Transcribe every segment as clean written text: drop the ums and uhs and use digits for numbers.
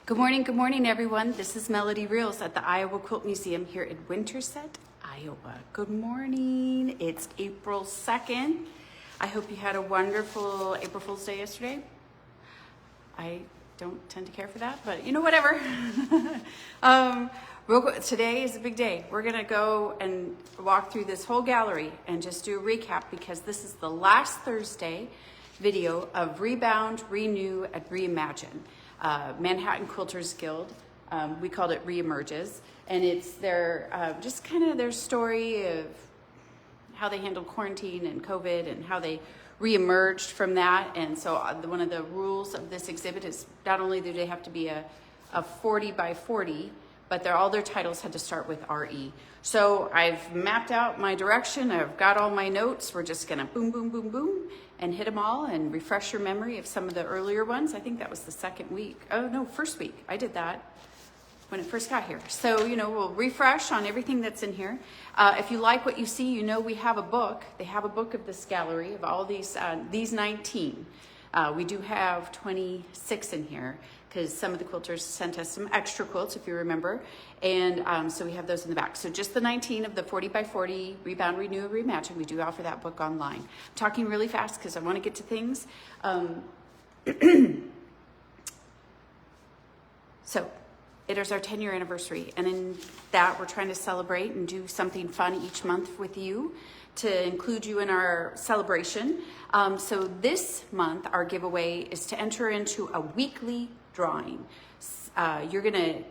Good morning, everyone. This is Melody Reels at the Iowa Quilt Museum here in Winterset, Iowa. Good morning. It's April 2nd. I hope you had a wonderful April Fool's Day yesterday. I don't tend to care for that, but you know, whatever. Today is a big day. We're gonna go and walk through this whole gallery and just do a recap because this is the last Thursday video of Rebound, Renew, and Reimagine. Manhattan Quilters Guild. We called it Reemerges, and it's their just kind of their story of how they handled quarantine and COVID and how they reemerged from that. And so one of the rules of this exhibit is not only do they have to be a 40 by 40, but all their titles had to start with RE. So I've mapped out my direction. I've got all my notes. We're just gonna boom, boom, boom, boom, and hit them all and refresh your memory of some of the earlier ones. I think that was the second week. Oh no, first week. I did that when it first got here. So, you know, we'll refresh on everything that's in here. If you like what you see, you know we have a book. They have a book of this gallery of all these 19. We do have 26 in here because some of the quilters sent us some extra quilts, if you remember. And so we have those in the back. So just the 19 of the 40 by 40, Rebound, Renew, Reimagine. We do offer that book online. I'm talking really fast because I want to get to things. So it is our 10-year anniversary. And in that, we're trying to celebrate and do something fun each month with you to include you in our celebration. So this month, our giveaway is to enter into a weekly drawing. You're gonna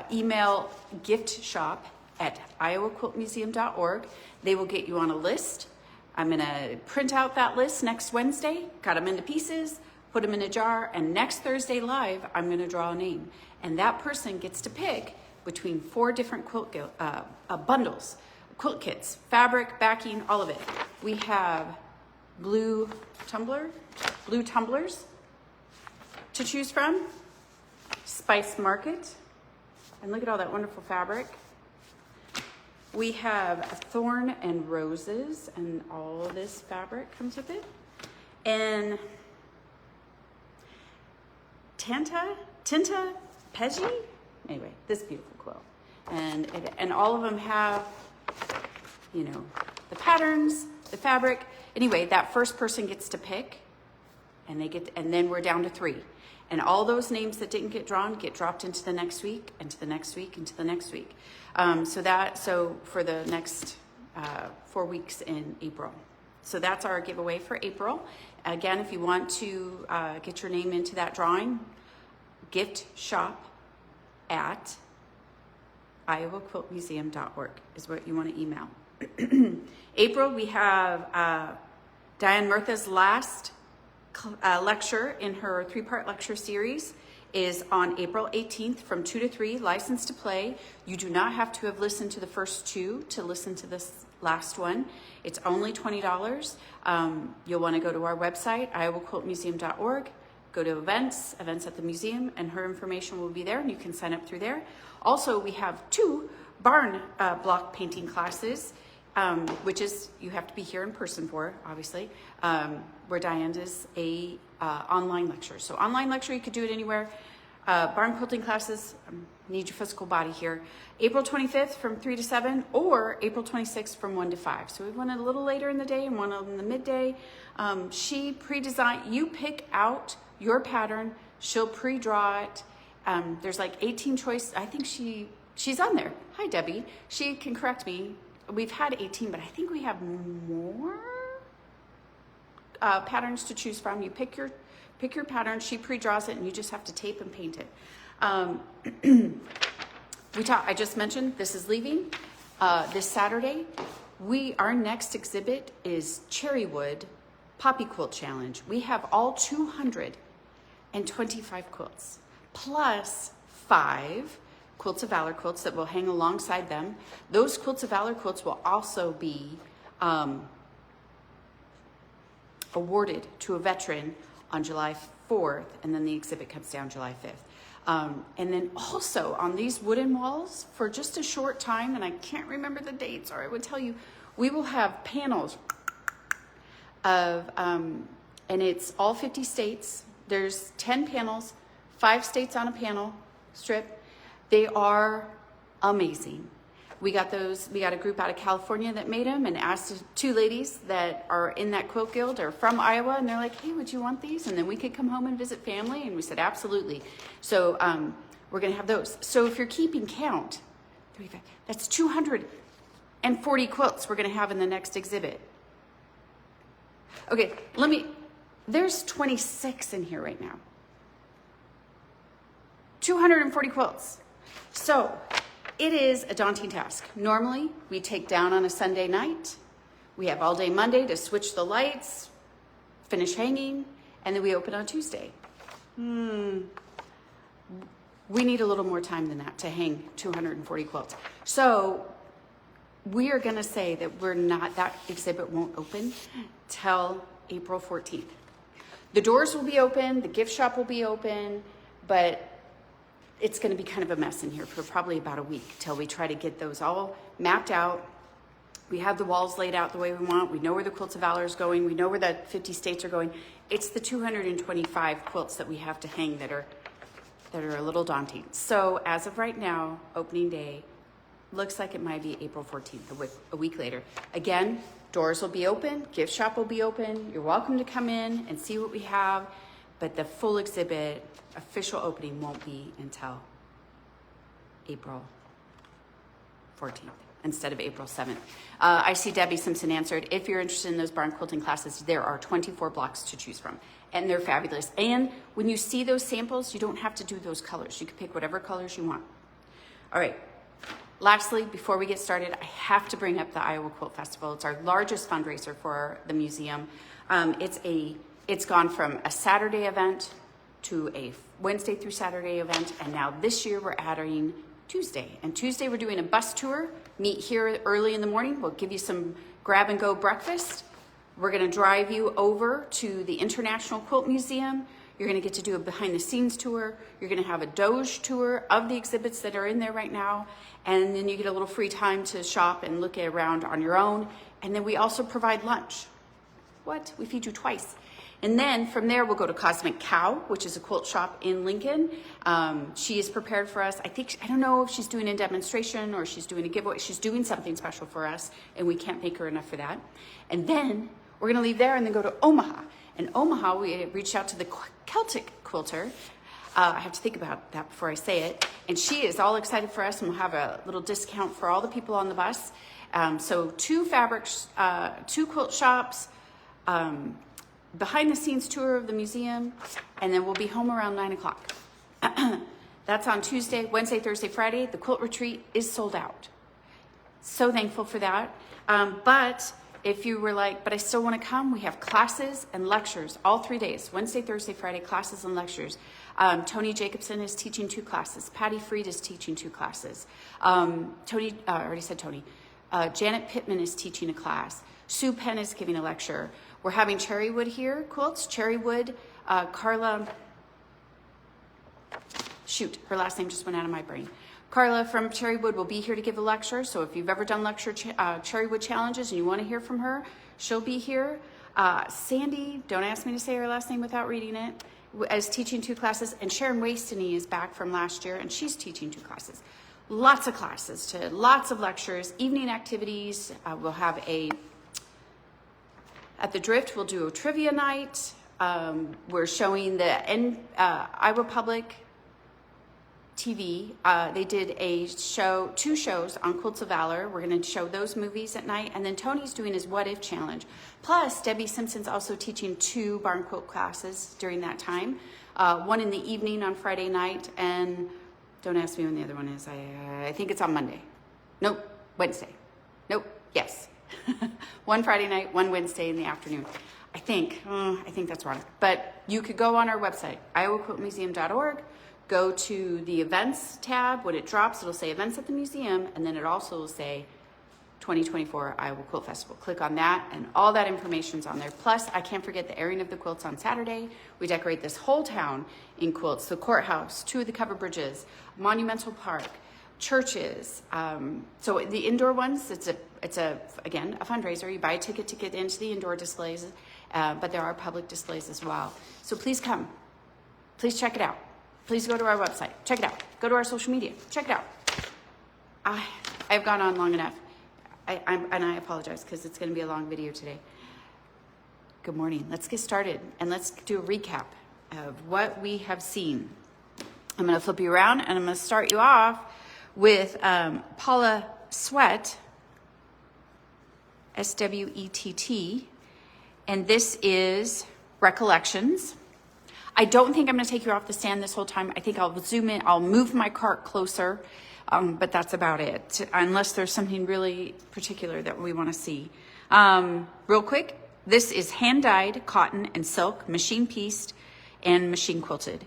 email giftshop@iowaquiltmuseum.org. They will get you on a list. I'm gonna print out that list next Wednesday, cut them into pieces, put them in a jar, and next Thursday live, I'm gonna draw a name. And that person gets to pick between 4 different bundles, quilt kits, fabric, backing, all of it. We have blue tumblers to choose from, Spice Market, and look at all that wonderful fabric. We have Thorn and Roses, and all of this fabric comes with it. And Tinta Peggy? Anyway, this beautiful quilt. And all of them have, you know, the patterns, the fabric. Anyway, that first person gets to pick, and then we're down to 3. And all those names that didn't get drawn get dropped into the next week, into the next week, into the next week. So for the next 4 weeks in April. So that's our giveaway for April. Again, if you want to get your name into that drawing, giftshop@iowaquiltmuseum.org is what you want to email. April, we have Diane Murtha's last lecture in her 3-part lecture series is on April 18th from 2 to 3, License to Play. You do not have to have listened to the first 2 to listen to this last one. It's only $20. You'll want to go to our website, iowaquiltmuseum.org, go to events at the museum, and her information will be there, and you can sign up through there. Also, we have 2 barn block painting classes, which is you have to be here in person for, obviously, where Diane is a online lecture. So online lecture, you could do it anywhere. Barn quilting classes, need your physical body here. April 25th from 3 to 7, or April 26th from 1 to 5. So we have one a little later in the day and one in the midday. She pre-designed, you pick out your pattern, she'll pre-draw it. There's like 18 choices. I think she's on there. Hi, Debbie. She can correct me. We've had 18, but I think we have more patterns to choose from. You pick your pattern, she pre-draws it, and you just have to tape and paint it. I just mentioned this is leaving this Saturday. Our next exhibit is Cherrywood Poppy Quilt Challenge. We have all 225 quilts, plus 5 Quilts of Valor quilts that will hang alongside them. Those Quilts of Valor quilts will also be awarded to a veteran on July 4th, and then the exhibit comes down July 5th. And then also on these wooden walls for just a short time, and I can't remember the dates, or I would tell you, we will have panels of, and it's all 50 states. There's 10 panels, 5 states on a panel, strip. They are amazing. We got a group out of California that made them, and asked two ladies that are in that quilt guild are from Iowa, and they're like, hey, would you want these? And then we could come home and visit family. And we said, absolutely. So we're gonna have those. So if you're keeping count, that's 240 quilts we're gonna have in the next exhibit. Okay, there's 26 in here right now. 240 quilts. So it is a daunting task. Normally, we take down on a Sunday night. We have all day Monday to switch the lights, finish hanging, and then we open on Tuesday. We need a little more time than that to hang 240 quilts. So we are gonna say that that exhibit won't open till April 14th. The doors will be open, the gift shop will be open, but it's going to be kind of a mess in here for probably about a week till we try to get those all mapped out. We have the walls laid out the way we want. We know where the Quilts of Valor is going. We know where the 50 states are going. It's the 225 quilts that we have to hang that are a little daunting. So as of right now, opening day looks like it might be April 14th, a week later. Again, doors will be open, gift shop will be open. You're welcome to come in and see what we have, but the full exhibit official opening won't be until April 14th instead of April 7th. I see Debbie Simpson answered, if you're interested in those barn quilting classes, there are 24 blocks to choose from, and they're fabulous. And when you see those samples, you don't have to do those colors. You can pick whatever colors you want. All right. Lastly, before we get started, I have to bring up the Iowa Quilt Festival. It's our largest fundraiser for the museum. It's gone from a Saturday event to a Wednesday through Saturday event, and now this year we're adding Tuesday. And Tuesday we're doing a bus tour. Meet here early in the morning. We'll give you some grab and go breakfast. We're gonna drive you over to the International Quilt Museum. You're gonna get to do a behind the scenes tour. You're gonna have a Doge tour of the exhibits that are in there right now. And then you get a little free time to shop and look around on your own. And then we also provide lunch. What? We feed you twice. And then from there, we'll go to Cosmic Cow, which is a quilt shop in Lincoln. She is prepared for us. I don't know if she's doing a demonstration or she's doing a giveaway. She's doing something special for us, and we can't thank her enough for that. And then we're gonna leave there and then go to Omaha. In Omaha, we reached out to the Celtic quilter. I have to think about that before I say it. And she is all excited for us, and we'll have a little discount for all the people on the bus. So 2 fabrics, 2 quilt shops, behind the scenes tour of the museum, and then we'll be home around 9 o'clock. That's on Tuesday, Wednesday, Thursday, Friday. The quilt retreat is sold out. So thankful for that. But if you were like, but I still want to come, we have classes and lectures all 3 days, Wednesday, Thursday, Friday, classes and lectures. Tony Jacobson is teaching 2 classes. Patty Freed is teaching 2 classes. I already said Tony. Janet Pittman is teaching a class. Sue Penn is giving a lecture. We're having Cherrywood here, quilts. Cherrywood, Carla, shoot, her last name just went out of my brain. Carla from Cherrywood will be here to give a lecture. So if you've ever done Cherrywood challenges and you want to hear from her, she'll be here. Sandy, don't ask me to say her last name without reading it, is teaching 2 classes. And Sharon Wasteny is back from last year, and she's teaching 2 classes. Lots of classes, lots of lectures, evening activities. We'll have at the Drift, we'll do a trivia night. We're showing the Iowa Public TV. They did 2 shows on Quilts of Valor. We're going to show those movies at night. And then Tony's doing his What If Challenge. Plus, Debbie Simpson's also teaching 2 barn quilt classes during that time. One in the evening on Friday night, and don't ask me when the other one is. I think it's on Monday. Nope, Wednesday. Nope, yes. One Friday night, one Wednesday in the afternoon. I think that's wrong. But you could go on our website, iowaquiltmuseum.org, go to the events tab. When it drops, it'll say events at the museum, and then it also will say 2024 Iowa Quilt Festival. Click on that, and all that information's on there. Plus, I can't forget the airing of the quilts on Saturday. We decorate this whole town in quilts, the courthouse, 2 of the covered bridges, Monumental Park, churches. So the indoor ones, it's again a fundraiser. You buy a ticket to get into the indoor displays, but there are public displays as well. So please come, please check it out. please go to our website. Check it out. Go to our social media. Check it out. I've gone on long enough. And I apologize because it's going to be a long video today. Good morning. Let's get started and let's do a recap of what we have seen. I'm going to flip you around and I'm going to start you off with Paula Sweat, S-W-E-T-T, and this is Recollections. I don't think I'm going to take you off the stand this whole time. I think I'll zoom in. I'll move my cart closer, but that's about it, unless there's something really particular that we want to see. Real quick, this is hand-dyed cotton and silk, machine pieced and machine quilted.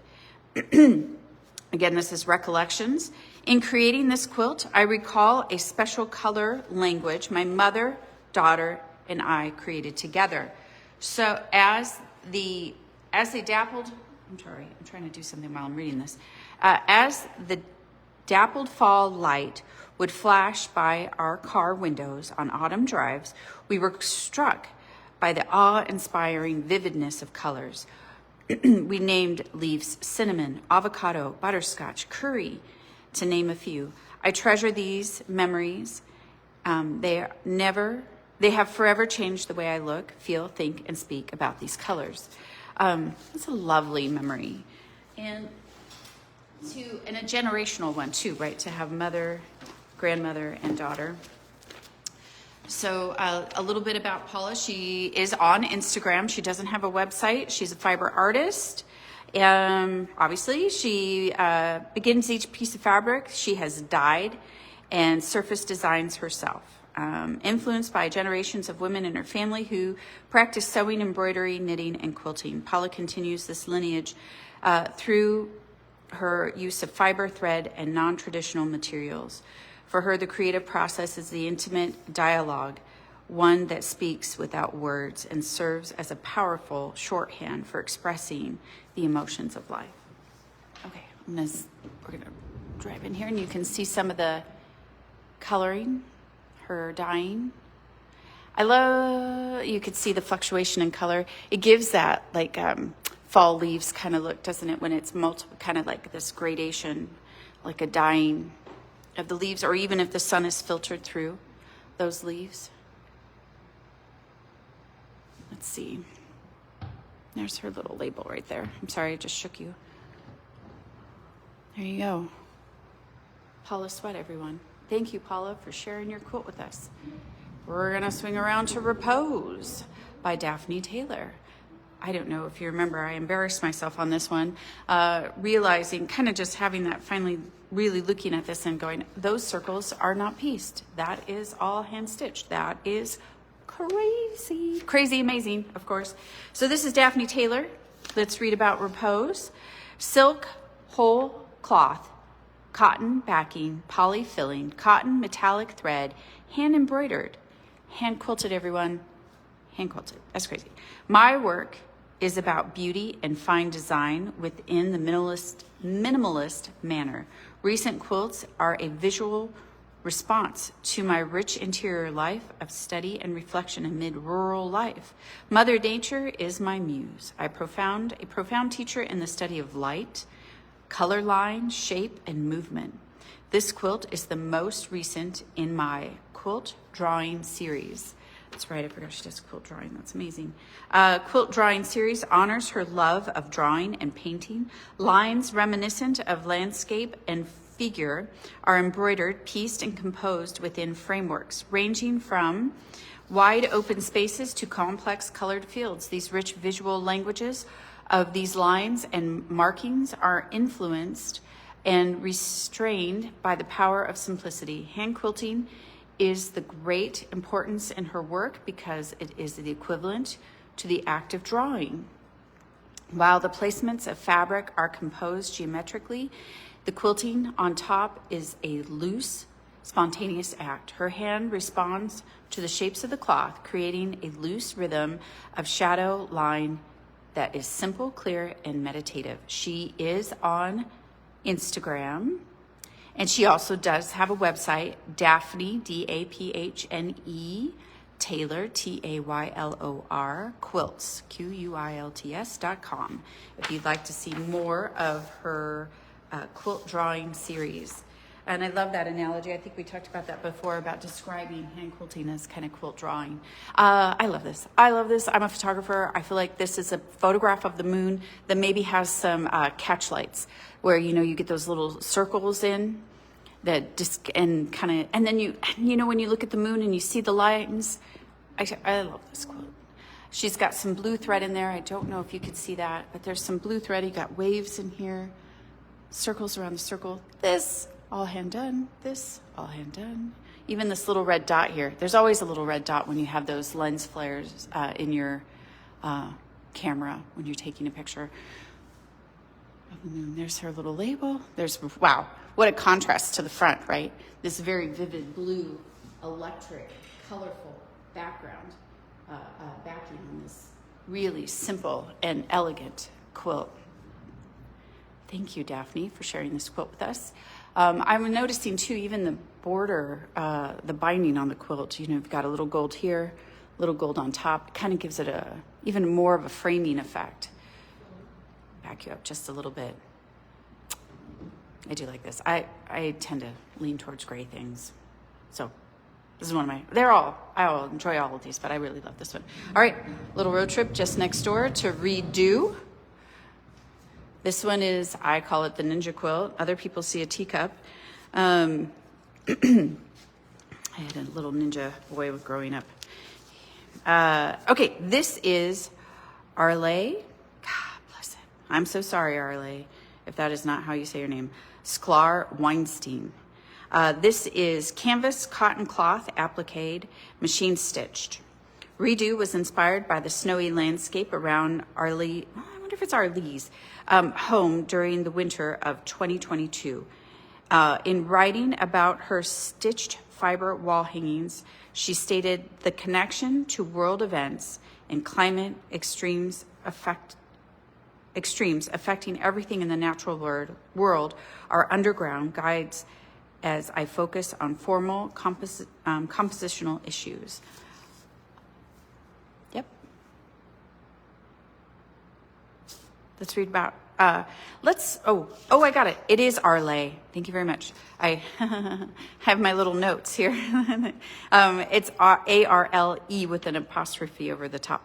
Again, this is Recollections. In creating this quilt, I recall a special color language my mother, daughter, and I created together. So as they dappled, I'm trying to do something while I'm reading this. As the dappled fall light would flash by our car windows on autumn drives, we were struck by the awe-inspiring vividness of colors. We named leaves cinnamon, avocado, butterscotch, curry, to name a few. I treasure these memories. They have forever changed the way I look, feel, think, and speak about these colors. It's a lovely memory. And a generational one too, right? To have mother, grandmother, and daughter. So a little bit about Paula. She is on Instagram. She doesn't have a website. She's a fiber artist. Obviously, she begins each piece of fabric she has dyed and surface designs herself. Influenced by generations of women in her family who practice sewing, embroidery, knitting, and quilting. Paula continues this lineage through her use of fiber, thread, and non-traditional materials. For her, the creative process is the intimate dialogue, one that speaks without words and serves as a powerful shorthand for expressing the emotions of life. Okay, we're gonna drive in here and you can see some of the coloring, her dyeing. You could see the fluctuation in color. It gives that like fall leaves kind of look, doesn't it? When it's multiple, kind of like this gradation, like a dyeing of the leaves, or even if the sun is filtered through those leaves. Let's see. There's her little label right there. I'm sorry, I just shook you. There you go. Paula Sweat, everyone. Thank you, Paula, for sharing your quilt with us. We're gonna swing around to Repose by Daphne Taylor. I don't know if you remember, I embarrassed myself on this one, realizing, kind of just having that, finally really looking at this and going, those circles are not pieced. That is all hand stitched. That is crazy. Crazy amazing, of course. So this is Daphne Taylor. Let's read about Repose. Silk, whole cloth, cotton backing, poly filling, cotton metallic thread, hand embroidered, hand quilted, everyone. Hand quilted. That's crazy. My work is about beauty and fine design within the minimalist manner. Recent quilts are a visual response to my rich interior life of study and reflection amid rural life. Mother Nature is my muse. A profound teacher in the study of light, color line, shape, and movement. This quilt is the most recent in my quilt drawing series. That's right, I forgot she does quilt drawing. That's amazing. Quilt drawing series honors her love of drawing and painting. Lines reminiscent of landscape and figure are embroidered, pieced, and composed within frameworks, ranging from wide open spaces to complex colored fields. These rich visual languages of these lines and markings are influenced and restrained by the power of simplicity. Hand quilting is the great importance in her work because it is the equivalent to the act of drawing. While the placements of fabric are composed geometrically, the quilting on top is a loose, spontaneous act. Her hand responds to the shapes of the cloth, creating a loose rhythm of shadow line that is simple, clear, and meditative. She is on Instagram. And she also does have a website, Daphne, Daphne, Taylor, Taylor, Quilts, Quilts.com, if you'd like to see more of her quilt drawing series. And I love that analogy. I think we talked about that before, about describing hand quilting as kind of quilt drawing. I love this. I love this. I'm a photographer. I feel like this is a photograph of the moon that maybe has some catch lights where, you know, you get those little circles in that just, and kind of, and then you know, when you look at the moon and you see the lines, I love this quilt. She's got some blue thread in there. I don't know if you could see that, but there's some blue thread. You got waves in here, circles around the circle. This, all hand done. This, all hand done. Even this little red dot here. There's always a little red dot when you have those lens flares in your camera when you're taking a picture of the moon. There's her little label. There's, wow, what a contrast to the front, right? This very vivid blue, electric, colorful background, backing on this really simple and elegant quilt. Thank you, Daphne, for sharing this quilt with us. I'm noticing too, even the border, the binding on the quilt, you know, you've got a little gold here, a little gold on top. It kind of gives it a even more of a framing effect. Back you up just a little bit. I do like this. I tend to lean towards gray things. So this is one of my, I'll enjoy all of these, but I really love this one. All right, little road trip just next door to Redo. This one is, I call it the ninja quilt. Other people see a teacup. I had a little ninja boy growing up. Okay, this is Arle. God bless it. I'm so sorry, Arle, if that is not how you say your name. Sklar Weinstein. This is canvas, cotton cloth, appliqued, machine stitched. Redo was inspired by the snowy landscape around Arle, I wonder if it's Arle's, home during the winter of 2022. In writing about her stitched fiber wall hangings, she stated the connection to world events and climate extremes affecting everything in the natural world are underground guides as I focus on formal compositional issues. Yep. Let's read about, I got it. It is Arle. Thank you very much. I have my little notes here. It's A-R-L-E with an apostrophe over the top.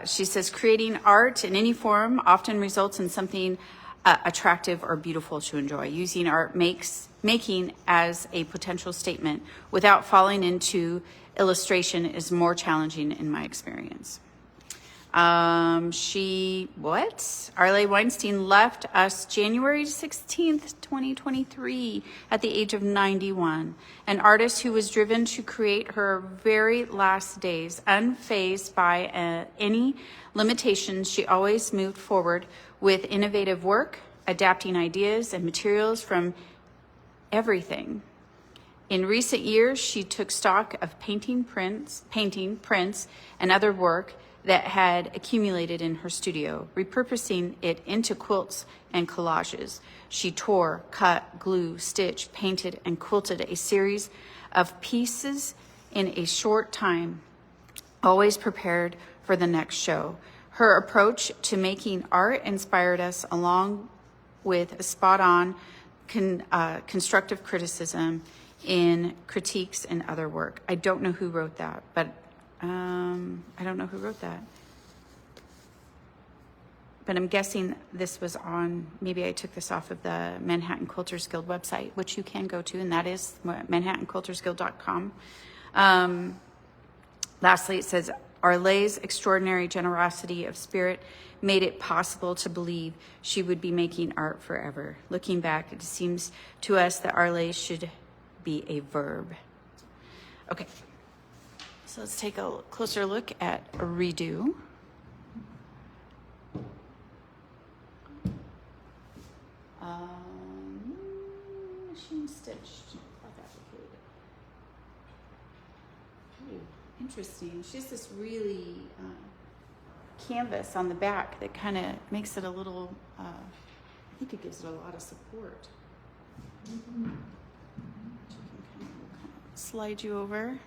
She says, creating art in any form often results in something attractive or beautiful to enjoy. Using art making as a potential statement without falling into illustration is more challenging in my experience. Arle Weinstein left us January 16th, 2023 at the age of 91. An artist who was driven to create her very last days, unfazed by any limitations. She always moved forward with innovative work, adapting ideas and materials from everything. In recent years, she took stock of painting prints, and other work that had accumulated in her studio, repurposing it into quilts and collages. She tore, cut, glued, stitched, painted, and quilted a series of pieces in a short time, always prepared for the next show. Her approach to making art inspired us, along with a spot-on constructive criticism in critiques and other work. I don't know who wrote that, but But I'm guessing this was on, maybe I took this off of the Manhattan Quilters Guild website, which you can go to, and that is manhattanquiltersguild.com. Lastly, it says, Arle's extraordinary generosity of spirit made it possible to believe she would be making art forever. Looking back, it seems to us that Arle should be a verb. Okay, so let's take a closer look at Redo. Machine stitched. Ooh, interesting. She's this really canvas on the back that kind of makes it a little, I think it gives it a lot of support. Slide you over.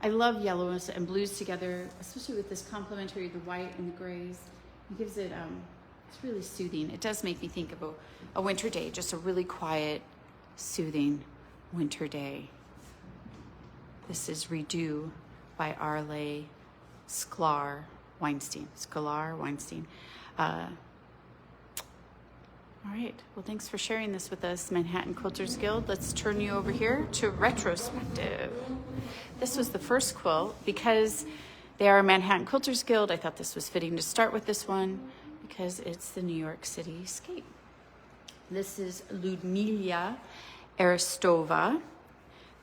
I love yellows and blues together, especially with this complementary, the white and the grays. It gives it, it's really soothing. It does make me think of a winter day, just a really quiet, soothing winter day. This is Redo by Arle Sklar Weinstein. All right, well, thanks for sharing this with us, Manhattan Quilters Guild. Let's turn you over here to retrospective. This was the first quilt. Because they are Manhattan Quilters Guild, I thought this was fitting to start with this one because it's the New York City scape. This is Ludmila Aristova.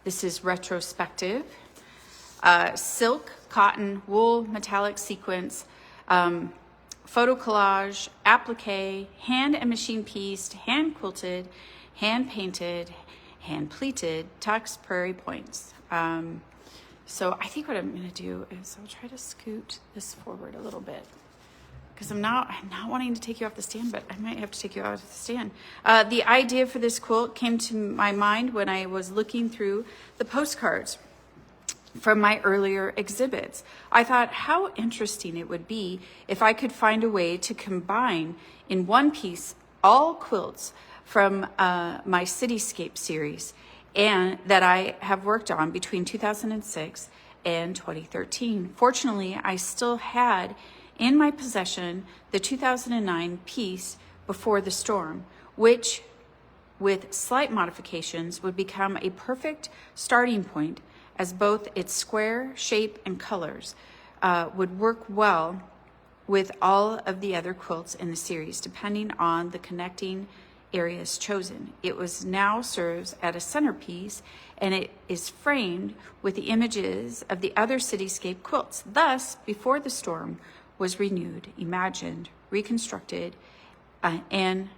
This is retrospective. Silk, cotton, wool, metallic sequence, photo collage, applique, hand and machine pieced, hand quilted, hand painted, hand pleated, tucks, prairie points. So I think what I'm going to do is I'll try to scoot this forward a little bit because I'm not wanting to take you off the stand, but I might have to take you off the stand. The idea for this quilt came to my mind when I was looking through the postcards from my earlier exhibits. I thought how interesting it would be if I could find a way to combine in one piece all quilts from my Cityscape series and that I have worked on between 2006 and 2013. Fortunately, I still had in my possession the 2009 piece Before the Storm, which with slight modifications would become a perfect starting point as both its square, shape, and colors would work well with all of the other quilts in the series, depending on the connecting areas chosen. It was now serves as a centerpiece, and it is framed with the images of the other Cityscape quilts. Thus, Before the Storm was renewed, imagined, reconstructed, and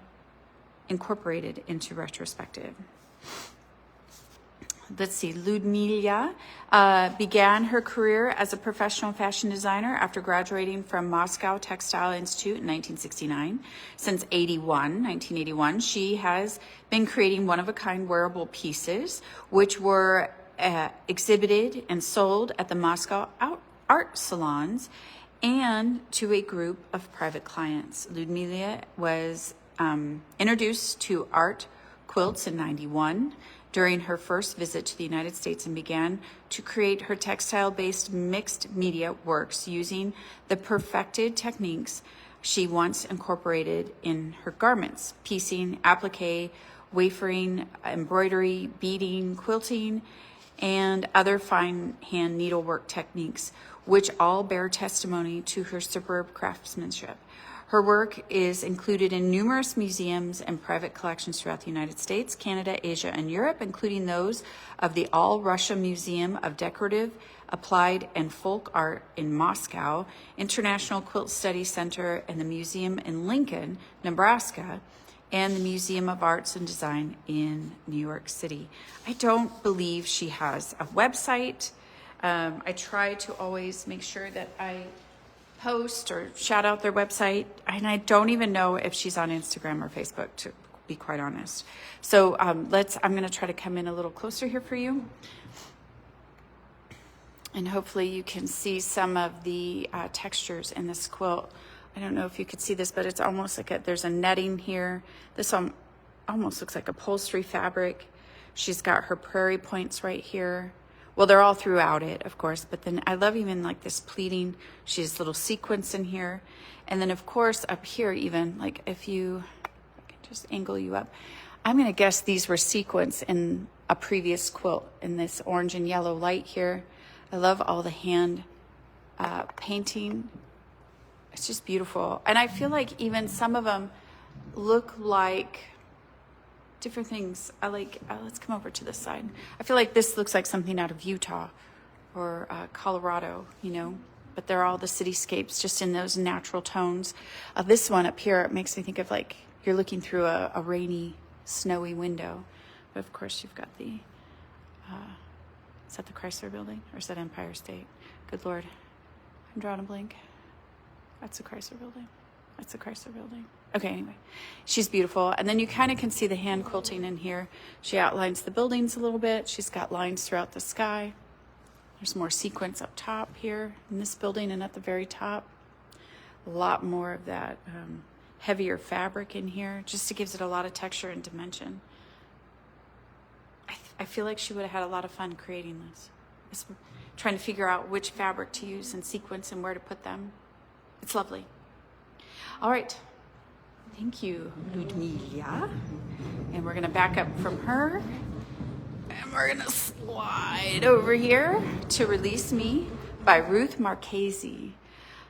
incorporated into retrospective. Let's see, Ludmila began her career as a professional fashion designer after graduating from Moscow Textile Institute in 1969. Since 1981, she has been creating one-of-a-kind wearable pieces, which were exhibited and sold at the Moscow art salons and to a group of private clients. Ludmila was introduced to art quilts in 91 during her first visit to the United States and began to create her textile-based mixed media works using the perfected techniques she once incorporated in her garments: piecing, applique, wafering, embroidery, beading, quilting, and other fine hand needlework techniques, which all bear testimony to her superb craftsmanship. Her work is included in numerous museums and private collections throughout the United States, Canada, Asia, and Europe, including those of the All Russia Museum of Decorative, Applied, and Folk Art in Moscow, International Quilt Study Center, and the Museum in Lincoln, Nebraska, and the Museum of Arts and Design in New York City. I don't believe she has a website. I try to always make sure that I post or shout out their website, and I don't even know if she's on Instagram or Facebook, to be quite honest. So I'm going to try to come in a little closer here for you, and hopefully you can see some of the textures in this quilt. I don't know if you could see this, but it's almost like there's a netting here. This almost looks like upholstery fabric. She's got her prairie points right here. Well, they're all throughout it, of course, but then I love even like this pleating. She has little sequins in here. And then, of course, up here even, like if I can just angle you up, I'm going to guess these were sequins in a previous quilt in this orange and yellow light here. I love all the hand painting. It's just beautiful. And I feel like even some of them look like different things. Let's come over to this side. I feel like this looks like something out of Utah or Colorado, but they're all the cityscapes just in those natural tones. This one up here, it makes me think of like you're looking through a rainy, snowy window. But of course you've got the, is that the Chrysler Building or is that Empire State? Good Lord, I'm drawing a blank. That's the Chrysler Building. That's the Chrysler Building. Okay, anyway, she's beautiful. And then you kind of can see the hand quilting in here. She outlines the buildings a little bit. She's got lines throughout the sky. There's more sequins up top here in this building and at the very top. A lot more of that heavier fabric in here, just gives it a lot of texture and dimension. I feel like she would have had a lot of fun creating this. It's trying to figure out which fabric to use and sequence and where to put them. It's lovely. All right. Thank you, Ludmila. And we're going to back up from her. And we're going to slide over here to Release Me by Ruth Marchese.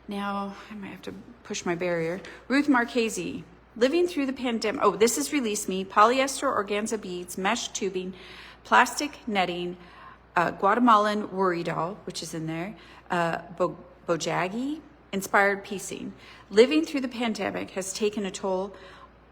Now, I might have to push my barrier. Ruth Marchese, living through the pandemic. Oh, this is Release Me. Polyester organza beads, mesh tubing, plastic netting, Guatemalan worry doll, which is in there, Bojagi inspired piecing. Living through the pandemic has taken a toll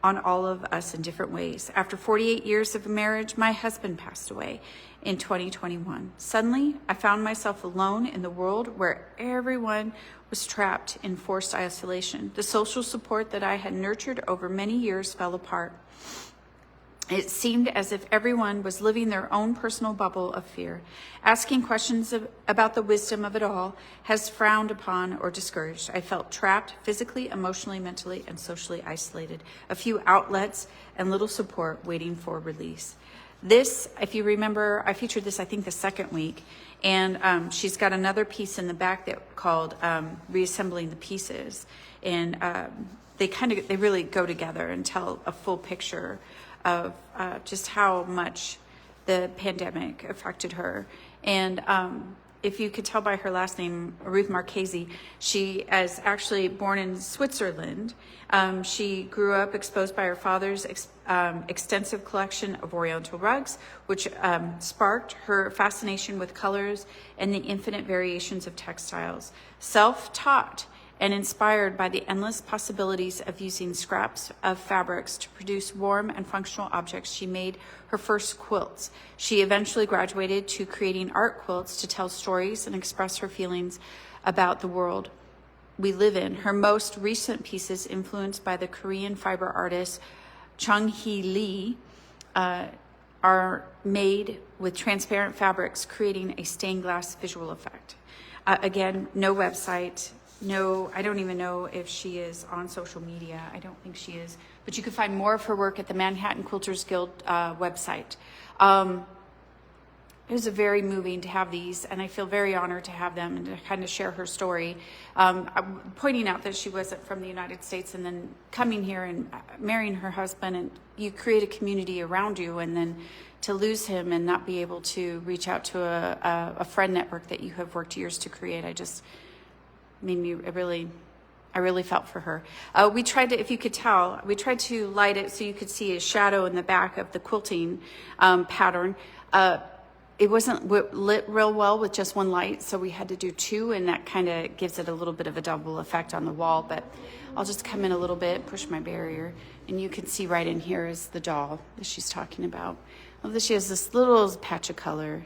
on all of us in different ways. After 48 years of marriage, my husband passed away in 2021. Suddenly, I found myself alone in the world where everyone was trapped in forced isolation. The social support that I had nurtured over many years fell apart. It seemed as if everyone was living their own personal bubble of fear. Asking questions about the wisdom of it all has frowned upon or discouraged. I felt trapped physically, emotionally, mentally, and socially isolated. A few outlets and little support waiting for release. This, if you remember, I featured this, I think, the second week. And she's got another piece in the back that called Reassembling the Pieces. And they really go together and tell a full picture of just how much the pandemic affected her. And if you could tell by her last name, Ruth Marchese, she is actually born in Switzerland. She grew up exposed by her father's extensive collection of Oriental rugs, which sparked her fascination with colors and the infinite variations of textiles. Self-taught and inspired by the endless possibilities of using scraps of fabrics to produce warm and functional objects, she made her first quilts. She eventually graduated to creating art quilts to tell stories and express her feelings about the world we live in. Her most recent pieces, influenced by the Korean fiber artist Chung-hee Lee, are made with transparent fabrics, creating a stained glass visual effect. Again, no website. No, I don't even know if she is on social media. I don't think she is. But you can find more of her work at the Manhattan Quilters Guild website. It was very moving to have these, and I feel very honored to have them and to kind of share her story. Pointing out that she wasn't from the United States and then coming here and marrying her husband, and you create a community around you, and then to lose him and not be able to reach out to a friend network that you have worked years to create. I really felt for her. We tried to, if you could tell, we tried to light it so you could see a shadow in the back of the quilting pattern. It wasn't lit real well with just one light, so we had to do two, and that kind of gives it a little bit of a double effect on the wall. But I'll just come in a little bit, push my barrier, and you can see right in here is the doll that she's talking about. She has this little patch of color,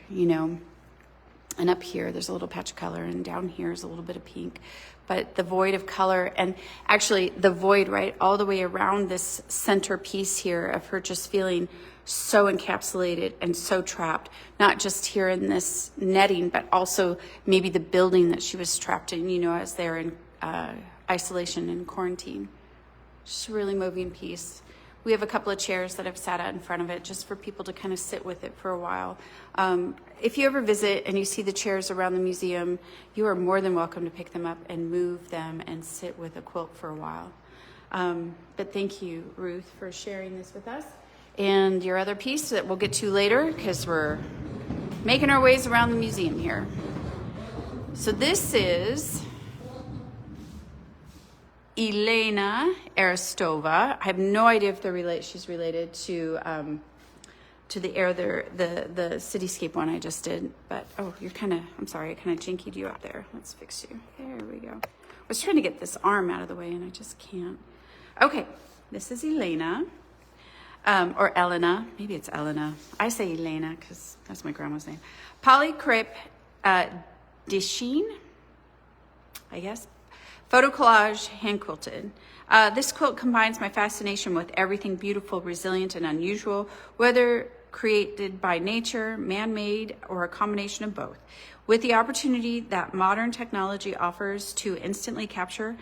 and up here there's a little patch of color, and down here is a little bit of pink. But the void of color, and actually the void right all the way around this center piece here of her just feeling so encapsulated and so trapped, not just here in this netting, but also maybe the building that she was trapped in, as they're in isolation and quarantine. Just a really moving piece. We have a couple of chairs that I've sat at in front of it just for people to kind of sit with it for a while. If you ever visit and you see the chairs around the museum, you are more than welcome to pick them up and move them and sit with a quilt for a while. But thank you, Ruth, for sharing this with us. And your other piece that we'll get to later, because we're making our ways around the museum here. So this is Elena Aristova. I have no idea if they're she's related to the cityscape one I just did. But I'm sorry, I kind of jinkied you up there. Let's fix you. There we go. I was trying to get this arm out of the way and I just can't. Okay, this is Elena. Or Elena, maybe it's Elena. I say Elena because that's my grandma's name. Polycrepe Disheen, I guess. Photo collage, hand quilted. This quilt combines my fascination with everything beautiful, resilient, and unusual, whether created by nature, man-made, or a combination of both. With the opportunity that modern technology offers to instantly capture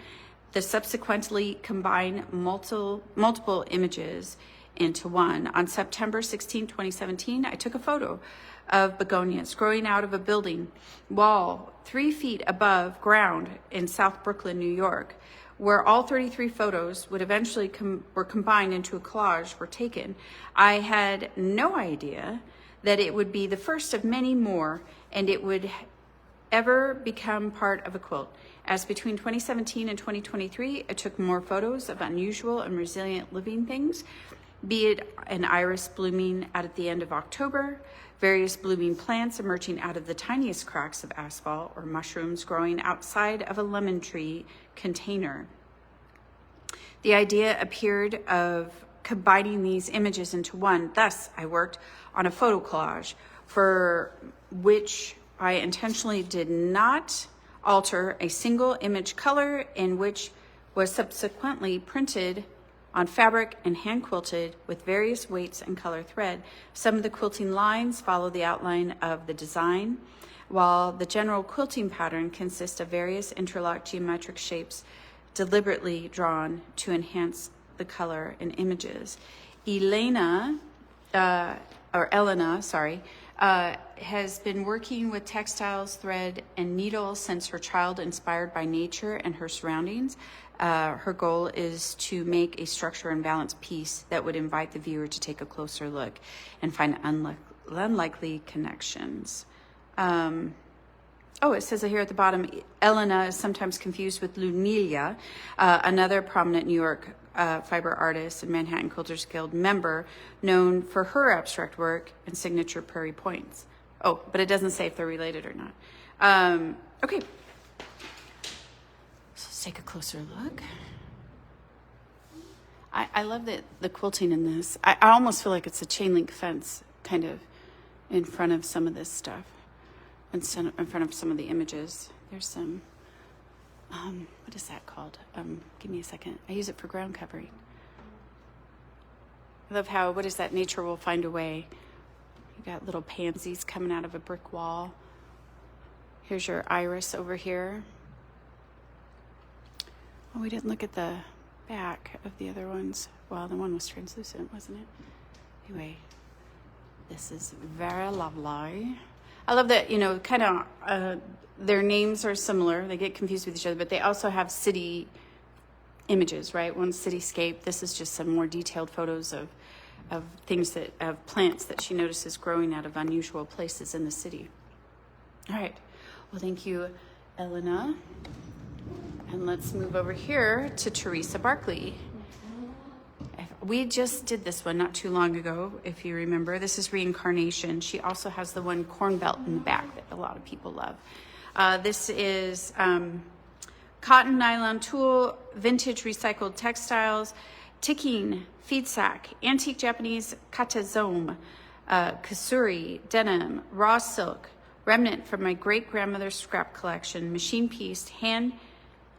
the subsequently combine multiple images into one. On September 16, 2017, I took a photo of begonias growing out of a building wall 3 feet above ground in South Brooklyn, New York, where all 33 photos would eventually were combined into a collage were taken. I had no idea that it would be the first of many more, and it would ever become part of a quilt. As between 2017 and 2023, I took more photos of unusual and resilient living things, be it an iris blooming out at the end of October, various blooming plants emerging out of the tiniest cracks of asphalt, or mushrooms growing outside of a lemon tree container. The idea appeared of combining these images into one. Thus, I worked on a photo collage for which I intentionally did not alter a single image color, in which was subsequently printed on fabric and hand quilted with various weights and color thread. Some of the quilting lines follow the outline of the design, while the general quilting pattern consists of various interlocked geometric shapes deliberately drawn to enhance the color in images. Elena, has been working with textiles, thread, and needle since her child, inspired by nature and her surroundings. Her goal is to make a structure and balance piece that would invite the viewer to take a closer look and find unlikely connections. It says here at the bottom, Elena is sometimes confused with Ludmila, another prominent New York fiber artist and Manhattan Quilters Guild member, known for her abstract work and signature prairie points. Oh, but it doesn't say if they're related or not. Okay, so let's take a closer look. I love the quilting in this. I almost feel like it's a chain link fence kind of in front of some of this stuff, in front of some of the images. There's some, what is that called? Give me a second. I use it for ground covering. I love how, what is that? Nature will find a way. You got little pansies coming out of a brick wall. Here's your iris over here. Oh, we didn't look at the back of the other ones. Well, the one was translucent, wasn't it? Anyway, this is very lovely. I love that, kind of their names are similar. They get confused with each other, but they also have city images, right? One's cityscape. This is just some more detailed photos of plants that she notices growing out of unusual places in the city. All right. Well, thank you, Elena. And let's move over here to Teresa Barkley. We just did this one not too long ago, if you remember. This is Reincarnation. She also has the one corn belt in the back that a lot of people love. This is cotton nylon tulle, vintage recycled textiles, ticking, feed sack, antique Japanese katazome, kasuri, denim, raw silk, remnant from my great-grandmother's scrap collection, machine pieced,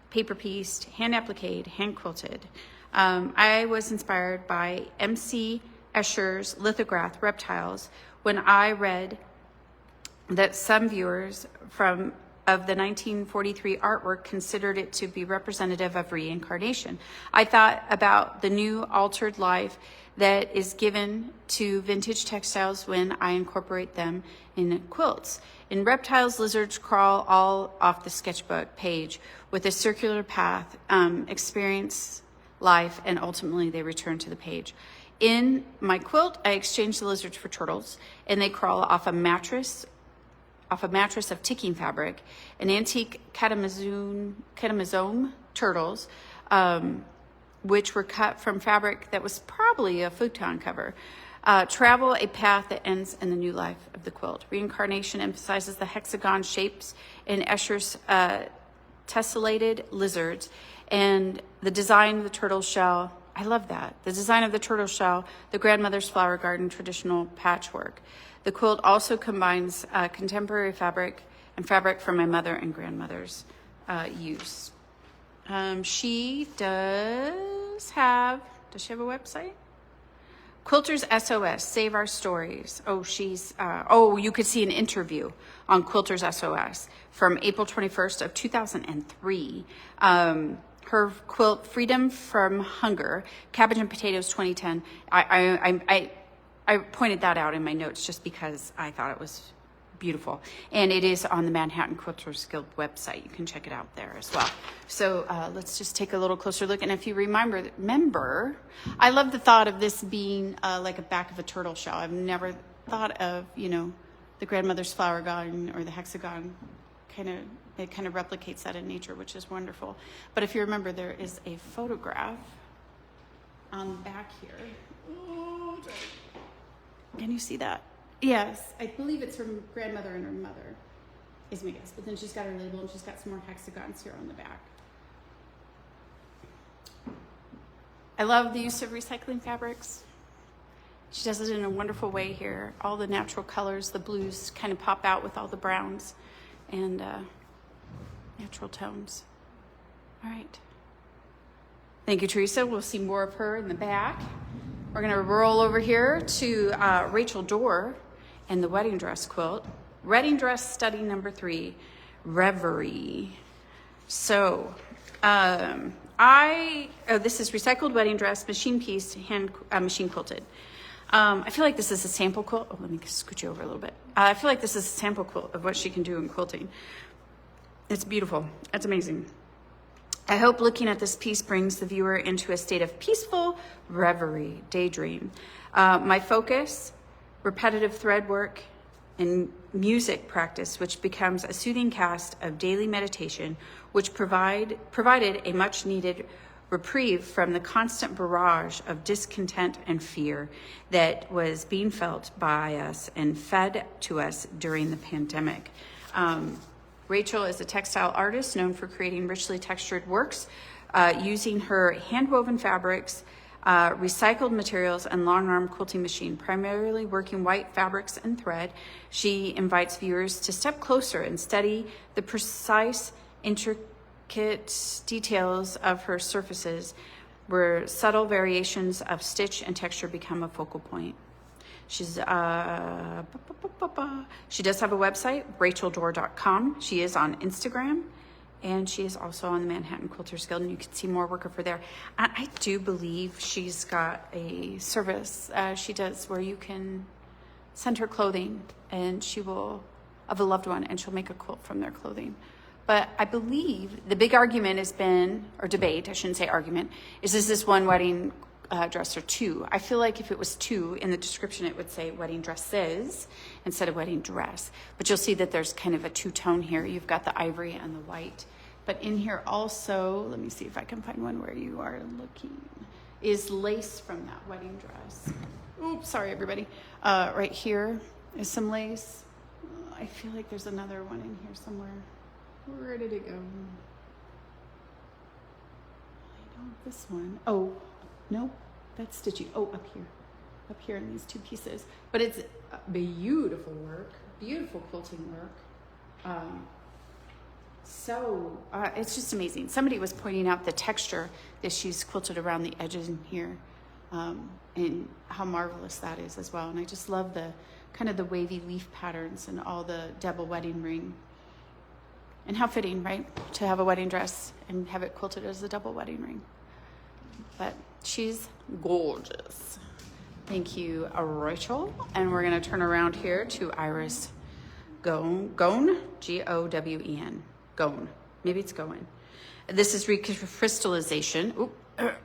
paper pieced, hand appliqued, hand quilted. I was inspired by M.C. Escher's lithograph Reptiles when I read that some viewers of the 1943 artwork considered it to be representative of reincarnation. I thought about the new altered life that is given to vintage textiles when I incorporate them in quilts. In Reptiles, lizards crawl all off the sketchbook page with a circular path, experience life, and ultimately they return to the page. In my quilt, I exchange the lizards for turtles, and they crawl off a mattress of ticking fabric, an antique katamazome turtles, which were cut from fabric that was probably a futon cover, travel a path that ends in the new life of the quilt. Reincarnation emphasizes the hexagon shapes in Escher's tessellated lizards and the design of the turtle shell. I love that. The design of the turtle shell, the grandmother's flower garden traditional patchwork. The quilt also combines contemporary fabric and fabric from my mother and grandmother's use. She does she have a website? Quilters SOS, Save Our Stories. Oh, oh, you could see an interview on Quilters SOS from April 21st of 2003. Her quilt, Freedom from Hunger, Cabbage and Potatoes 2010. I pointed that out in my notes just because I thought it was beautiful. And it is on the Manhattan Quilters Guild website. You can check it out there as well. So let's just take a little closer look. And if you remember, I love the thought of this being like a back of a turtle shell. I've never thought of, the grandmother's flower garden or the hexagon. It kind of replicates that in nature, which is wonderful. But if you remember, there is a photograph on the back here. Oh, can you see that? Yes, I believe it's from grandmother and her mother, is my guess. But then she's got her label and she's got some more hexagons here on the back. I love the use of recycling fabrics. She does it in a wonderful way here. All the natural colors, the blues kind of pop out with all the browns and natural tones. All right. Thank you, Teresa. We'll see more of her in the back. We're going to roll over here to Rachel Dorr and the wedding dress quilt. Wedding dress study number 3, Reverie. So this is recycled wedding dress, machine piece, machine quilted. I feel like this is a sample quilt. Oh, let me scoot you over a little bit. I feel like this is a sample quilt of what she can do in quilting. It's beautiful. It's amazing. I hope looking at this piece brings the viewer into a state of peaceful reverie, daydream. My focus, repetitive thread work, and music practice, which becomes a soothing cast of daily meditation, which provided a much needed reprieve from the constant barrage of discontent and fear that was being felt by us and fed to us during the pandemic. Rachel is a textile artist known for creating richly textured works using her hand-woven fabrics, recycled materials, and long-arm quilting machine, primarily working white fabrics and thread. She invites viewers to step closer and study the precise, intricate details of her surfaces, where subtle variations of stitch and texture become a focal point. She does have a website, racheldor.com. She is on Instagram, and she is also on the Manhattan Quilters Guild, and you can see more work of her there. I do believe she's got a service she does where you can send her clothing, and she will, of a loved one, and she'll make a quilt from their clothing. But I believe the big argument has been, or debate, I shouldn't say argument, is this one wedding dress or 2? I feel like if it was 2, in the description it would say wedding dresses instead of wedding dress. But you'll see that there's kind of a 2-tone here. You've got the ivory and the white. But in here also, let me see if I can find one where you are looking, is lace from that wedding dress. Oops, sorry everybody. Right here is some lace. I feel like there's another one in here somewhere. Where did it go? I know this one. Oh, no, that's stitching. Oh, up here in these 2 pieces. But it's beautiful work, beautiful quilting work. It's just amazing. Somebody was pointing out the texture that she's quilted around the edges in here, and how marvelous that is as well. And I just love the kind of the wavy leaf patterns and all the double wedding ring. And how fitting, right, to have a wedding dress and have it quilted as a double wedding ring. But she's gorgeous. Thank you, Rachel. And we're going to turn around here to Iris Gowen, G-O-W-E-N, Gowen. Maybe it's Gowen. This is recrystallization. If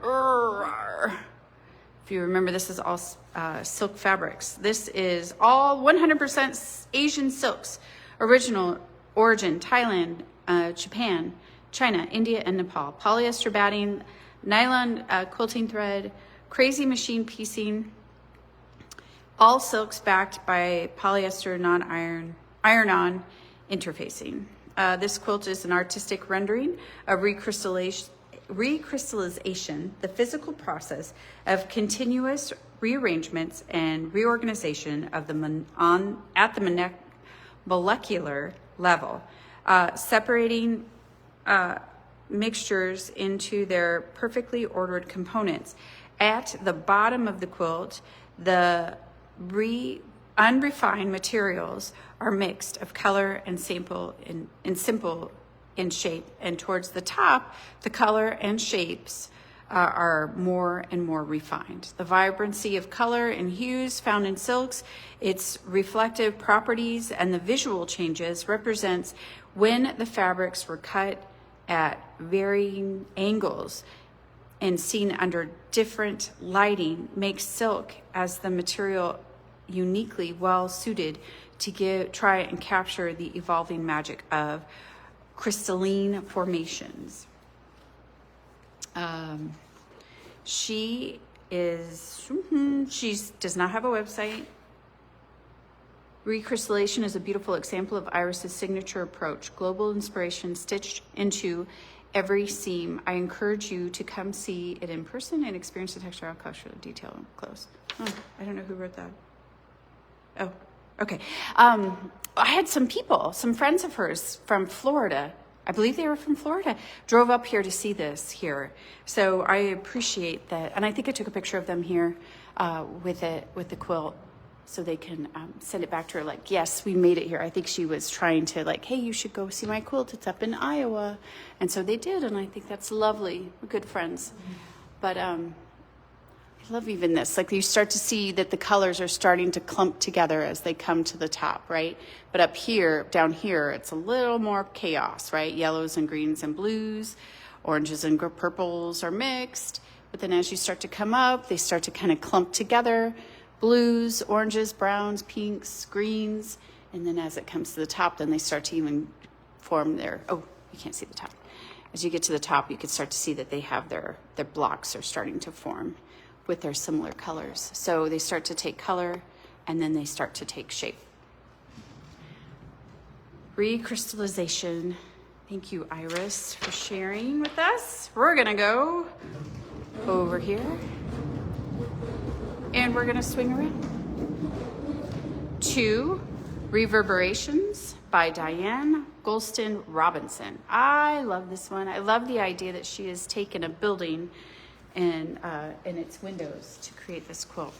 you remember, this is all silk fabrics. This is all 100% Asian silks. Original origin, Thailand, Japan, China, India, and Nepal. Polyester batting, nylon quilting thread, crazy machine piecing, all silks backed by polyester iron-on interfacing. This quilt is an artistic rendering of recrystallization, the physical process of continuous rearrangements and reorganization of at the molecular level, separating mixtures into their perfectly ordered components. At the bottom of the quilt, The unrefined materials are mixed of color and simple in shape, and towards the top, the color and shapes are more and more refined. The vibrancy of color and hues found in silks, its reflective properties, and the visual changes represents when the fabrics were cut at varying angles and seen under different lighting makes silk as the material uniquely well suited to try and capture the evolving magic of crystalline formations. She does not have a website. Recrystallization is a beautiful example of Iris's signature approach, global inspiration stitched into every seam. I encourage you to come see it in person and experience the textile cultural detail up close. Oh, I don't know who wrote that. Oh, okay. I had some friends of hers from Florida. I believe they were from Florida, drove up here to see this here. So I appreciate that. And I think I took a picture of them here with the quilt so they can send it back to her like, yes, we made it here. I think she was trying to like, hey, you should go see my quilt. It's up in Iowa. And so they did. And I think that's lovely. We're good friends. Mm-hmm. But I love even this. Like you start to see that the colors are starting to clump together as they come to the top, right? But up here, down here, it's a little more chaos, right? Yellows and greens and blues, oranges and purples are mixed. But then as you start to come up, they start to kind of clump together. Blues, oranges, browns, pinks, greens. And then as it comes to the top, then they start to even form their, oh, you can't see the top. As you get to the top, you can start to see that they have their blocks are starting to form with their similar colors. So they start to take color and then they start to take shape. Recrystallization. Thank you, Iris, for sharing with us. We're gonna go over here and we're gonna swing around to Reverberations by Diane Golston Robinson. I love this one. I love the idea that she has taken a building and its windows to create this quilt.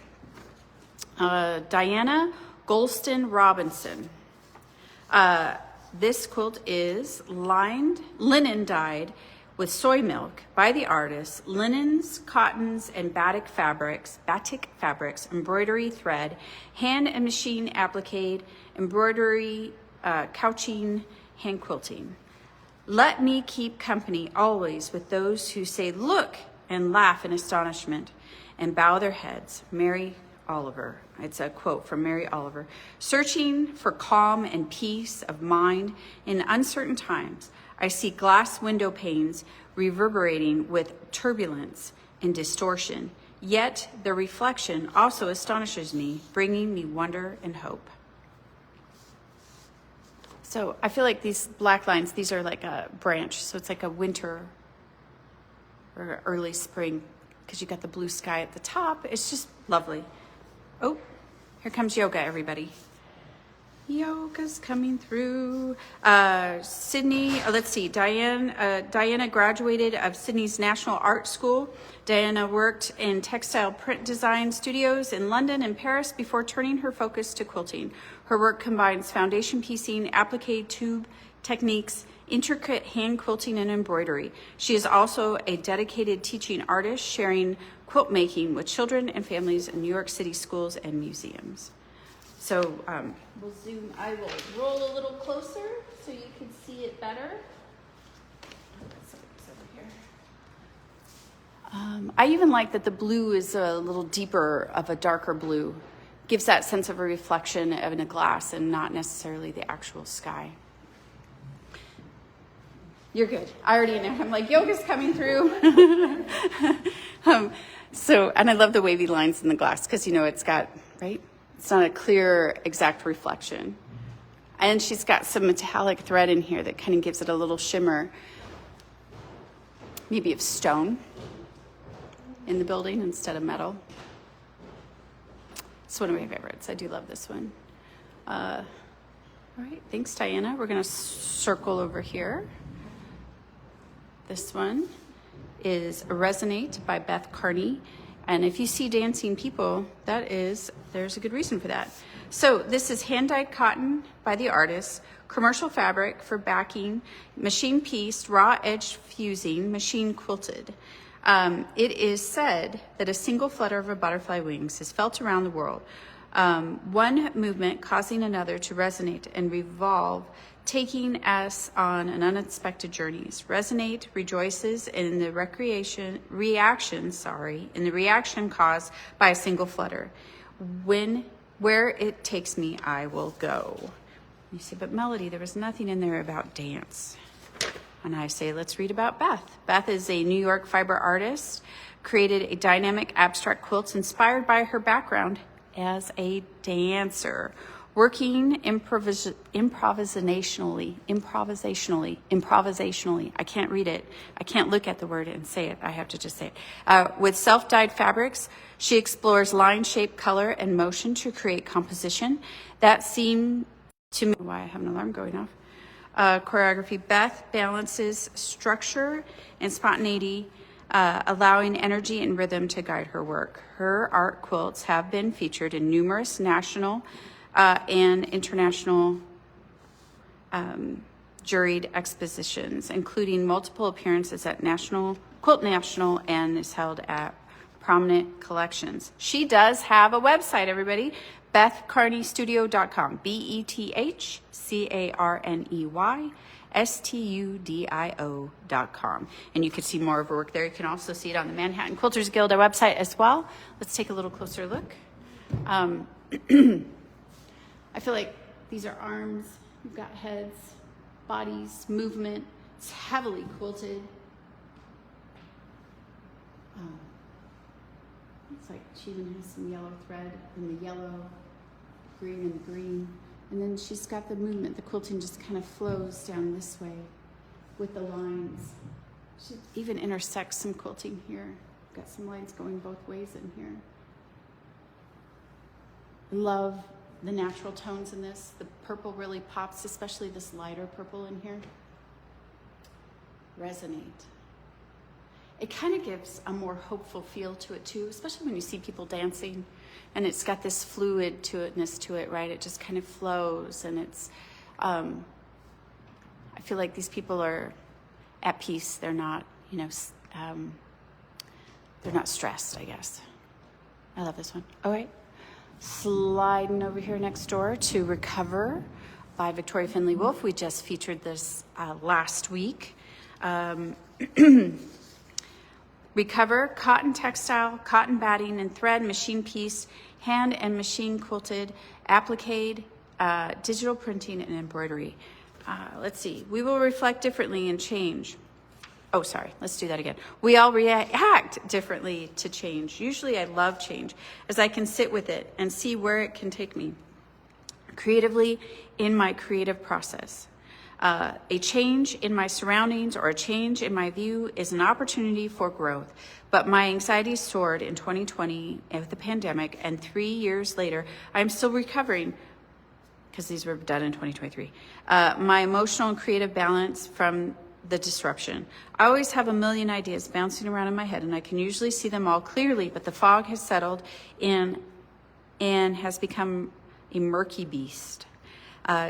Diana Golston Robinson. This quilt is linen dyed with soy milk by the artist, linens, cottons, and batik fabrics, embroidery thread, hand and machine applique, embroidery, couching, hand quilting. Let me keep company always with those who say, look, and laugh in astonishment and bow their heads. Mary Oliver. It's a quote from Mary Oliver. Searching for calm and peace of mind in uncertain times, I see glass window panes reverberating with turbulence and distortion, yet their reflection also astonishes me, bringing me wonder and hope. So I feel like these black lines, these are like a branch, so it's like a winter or early spring, because you got the blue sky at the top. It's just lovely. Oh, here comes yoga, everybody. Yoga's coming through. Sydney, let's see, Diana graduated of Sydney's National Art School. Diana worked in textile print design studios in London and Paris before turning her focus to quilting. Her work combines foundation piecing, applique tube techniques, intricate hand quilting, and embroidery. She is also a dedicated teaching artist, sharing quilt making with children and families in New York City schools and museums. So we'll zoom. I will roll a little closer so you can see it better. I even like that the blue is a little deeper of a darker blue. Gives that sense of a reflection in a glass and not necessarily the actual sky. You're good. I already know. I'm like, yoga's coming through. And I love the wavy lines in the glass because, it's got, right? It's not a clear, exact reflection. And she's got some metallic thread in here that kind of gives it a little shimmer, maybe of stone in the building instead of metal. It's one of my favorites. I do love this one. All right. Thanks, Diana. We're going to circle over here. This one is Resonate by Beth Carney. And if you see dancing people, there's a good reason for that. So this is hand-dyed cotton by the artist, commercial fabric for backing, machine pieced, raw edge fusing, machine quilted. It is said that a single flutter of a butterfly wings is felt around the world, one movement causing another to resonate and revolve, taking us on an unexpected journeys. Resonate rejoices in the reaction caused by a single flutter. Where it takes me, I will go. You say, but Melody, there was nothing in there about dance. And I say, let's read about Beth. Beth is a New York fiber artist, created a dynamic abstract quilts inspired by her background as a dancer, working improvisationally. I can't read it. I can't look at the word and say it. I have to just say it. With self-dyed fabrics, she explores line, shape, color, and motion to create composition that seem to me. Why I have an alarm going off. Choreography. Beth balances structure and spontaneity, allowing energy and rhythm to guide her work. Her art quilts have been featured in numerous national and international juried expositions, including multiple appearances at Quilt National, and is held at prominent collections. She does have a website, everybody, BethCarneyStudio.com, BethCarneyStudio.com. And you can see more of her work there. You can also see it on the Manhattan Quilters Guild website as well. Let's take a little closer look. I feel like these are arms, you've got heads, bodies, movement. It's heavily quilted. Looks like she even has some yellow thread in the yellow, green in the green. And then she's got the movement. The quilting just kind of flows down this way with the lines. She even intersects some quilting here. Got some lines going both ways in here. Love the natural tones in this. The purple really pops, especially this lighter purple in here. Resonate. It kind of gives a more hopeful feel to it too, especially when you see people dancing and it's got this fluid to itness to it, right? It just kind of flows, and it's, I feel like these people are at peace. They're not, they're not stressed, I guess. I love this one. All right. Sliding over here next door to Recover by Victoria Finley Wolf. We just featured this last week. Recover, cotton textile, cotton batting and thread, machine piece, hand and machine quilted, applique, digital printing and embroidery. Let's see. We will reflect differently and change. Oh, sorry. Let's do that again. We all react differently to change. Usually I love change as I can sit with it and see where it can take me creatively in my creative process. A change in my surroundings or a change in my view is an opportunity for growth. But my anxiety soared in 2020 with the pandemic, and 3 years later, I'm still recovering because these were done in 2023. My emotional and creative balance from the disruption. I always have a million ideas bouncing around in my head, and I can usually see them all clearly, but the fog has settled in and has become a murky beast.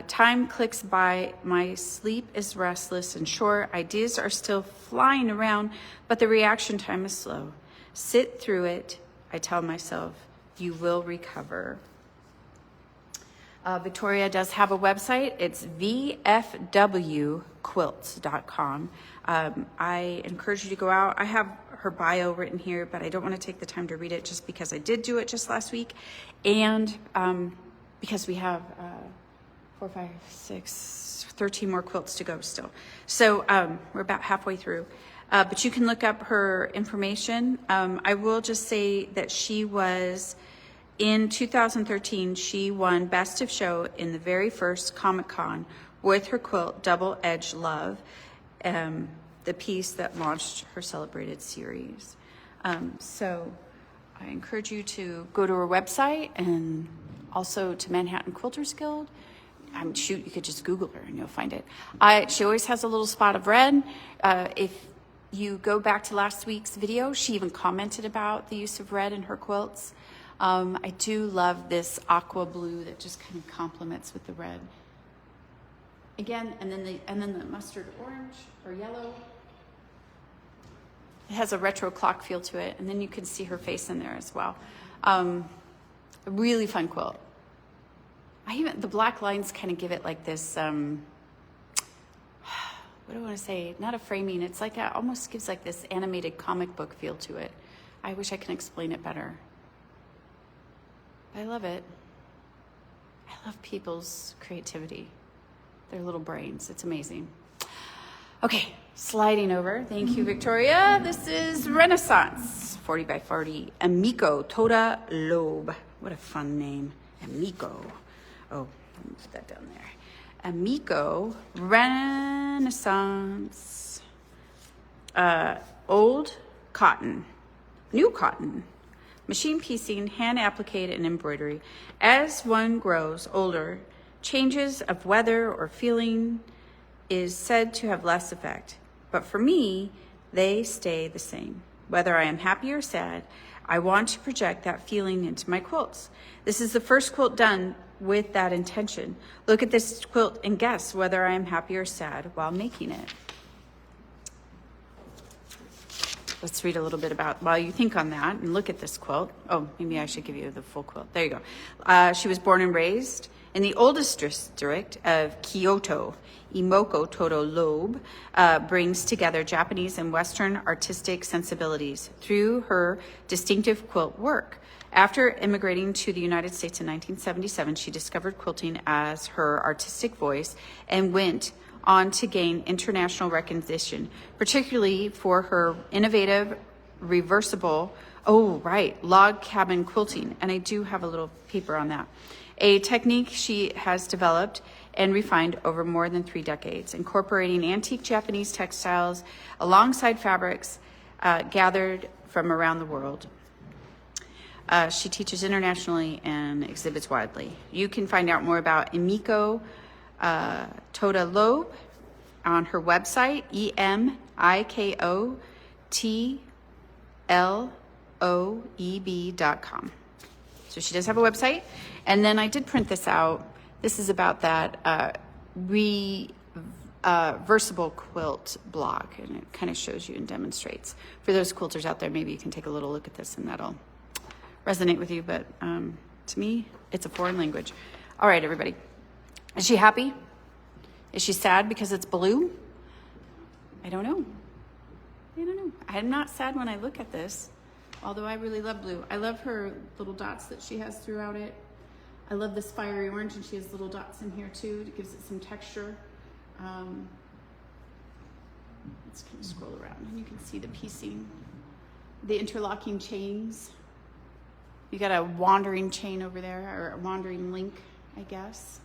Time clicks by, my sleep is restless and short, ideas are still flying around, but the reaction time is slow. Sit through it, I tell myself, you will recover. Victoria does have a website. It's vfwquilts.com. I encourage you to go out. I have her bio written here, but I don't want to take the time to read it just because I did do it just last week. And because we have 4, 5, 6, 13 more quilts to go still. So we're about halfway through. But you can look up her information. I will just say that she was, in 2013, she won Best of Show in the very first Comic-Con with her quilt, Double Edge Love, the piece that launched her celebrated series. So I encourage you to go to her website and also to Manhattan Quilters Guild. Shoot, you could just Google her and you'll find it. She always has a little spot of red. If you go back to last week's video, she even commented about the use of red in her quilts. I do love this aqua blue that just kind of complements with the red. Again, and then the mustard orange or yellow. It has a retro clock feel to it, and then you can see her face in there as well. A really fun quilt. The black lines kind of give it like this, what do I want to say? Not a framing. It's like almost gives like this animated comic book feel to it. I wish I could explain it better. I love it. I love people's creativity, their little brains. It's amazing. Okay, sliding over. Thank you, Victoria. This is Renaissance 40 by 40 Amico Toda Lobe. What a fun name, Amico. Oh, let me put that down there. Amico Renaissance. Old cotton, new cotton, machine piecing, hand applique, and embroidery. As one grows older, changes of weather or feeling is said to have less effect. But for me, they stay the same. Whether I am happy or sad, I want to project that feeling into my quilts. This is the first quilt done with that intention. Look at this quilt and guess whether I am happy or sad while making it. Let's read a little bit about, while you think on that and look at this quilt. Oh, maybe I should give you the full quilt. There you go. She was born and raised in the oldest district of Kyoto. Imoko Todo Lobe brings together Japanese and Western artistic sensibilities through her distinctive quilt work. After immigrating to the United States in 1977, she discovered quilting as her artistic voice and went on to gain international recognition, particularly for her innovative, reversible, log cabin quilting. And I do have a little paper on that. A technique she has developed and refined over more than 3 decades, incorporating antique Japanese textiles alongside fabrics gathered from around the world. She teaches internationally and exhibits widely. You can find out more about Emiko Toda Lobe on her website, emikotloeb.com. So she does have a website. And then I did print this out. This is about that reversible quilt blog, and it kind of shows you and demonstrates. For those quilters out there, maybe you can take a little look at this and that'll resonate with you, but to me, it's a foreign language. All right, everybody. Is she happy? Is she sad because it's blue? I don't know. I'm not sad when I look at this, although I really love blue. I love her little dots that she has throughout it. I love this fiery orange, and she has little dots in here too. It gives it some texture. Let's kind of scroll around, and you can see the piecing, the interlocking chains. You got a wandering chain over there, or a wandering link, I guess.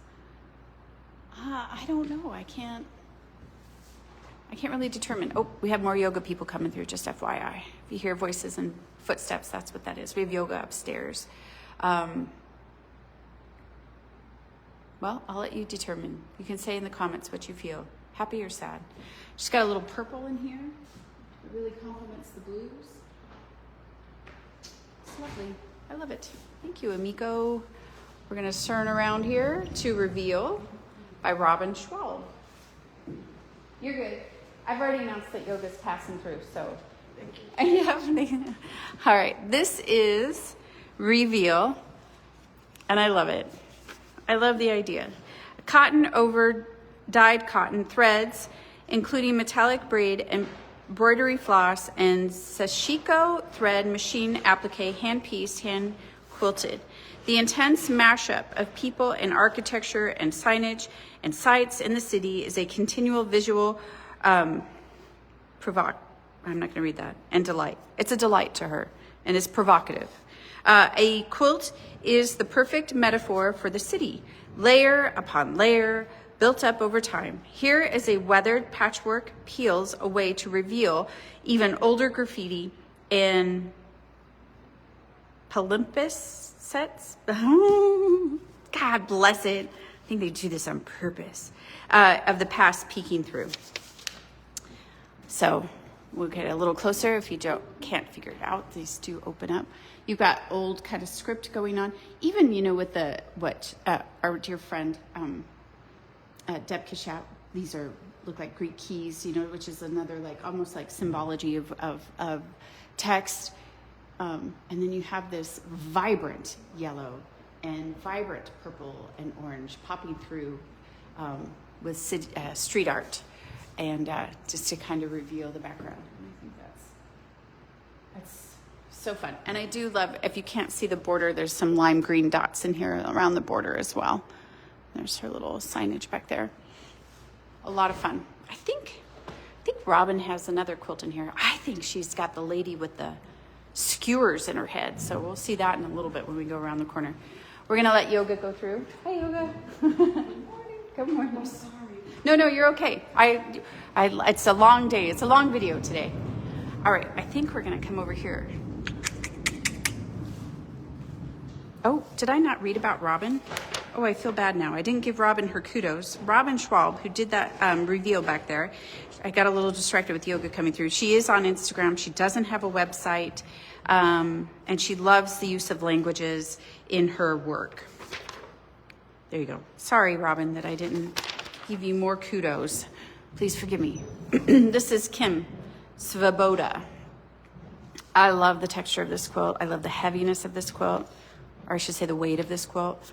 I don't know. I can't really determine. Oh, we have more yoga people coming through, just FYI. If you hear voices and footsteps, that's what that is. We have yoga upstairs. Well, I'll let you determine. You can say in the comments what you feel, happy or sad. She's got a little purple in here. It really complements the blues. It's lovely. I love it. Thank you, Emiko. We're going to turn around here to Reveal by Robin Schwalb. You're good. I've already announced that yoga's passing through, so. Thank you. All right, this is Reveal, and I love it. I love the idea. Cotton over dyed cotton threads, including metallic braid, embroidery floss, and sashiko thread, machine applique, hand pieced, hand quilted. The intense mashup of people and architecture and signage and sights in the city is a continual visual I'm not going to read that. And delight. It's a delight to her, and it's provocative. A quilt is the perfect metaphor for the city, layer upon layer, built up over time. Here is a weathered patchwork peels away to reveal even older graffiti in palimpsest sets. God bless it. I think they do this on purpose. Of the past peeking through. So we'll get a little closer if you can't figure it out. These do open up. You've got old kind of script going on. Even, you know, with our dear friend, Deb Kishat, these look like Greek keys, you know, which is another like almost like symbology of text. And then you have this vibrant yellow and vibrant purple and orange popping through with street art, and just to kind of reveal the background. And I think that's so fun. And I do love, if you can't see the border, there's some lime green dots in here around the border as well. There's her little signage back there. A lot of fun. I think Robin has another quilt in here. I think she's got the lady with the skewers in her head. So we'll see that in a little bit when we go around the corner. We're gonna let Yoga go through. Hi, Yoga. Good morning. Good morning. I'm sorry. No, you're okay. It's a long day. It's a long video today. All right, I think we're gonna come over here. Oh, did I not read about Robin? Oh, I feel bad now. I didn't give Robin her kudos. Robin Schwab, who did that reveal back there. I got a little distracted with Yoga coming through. She is on Instagram. She doesn't have a website. And she loves the use of languages in her work. There you go. Sorry, Robin, that I didn't give you more kudos. Please forgive me. This is Kim Svoboda. I love the texture of this quilt. I love the heaviness of this quilt, or I should say the weight of this quilt.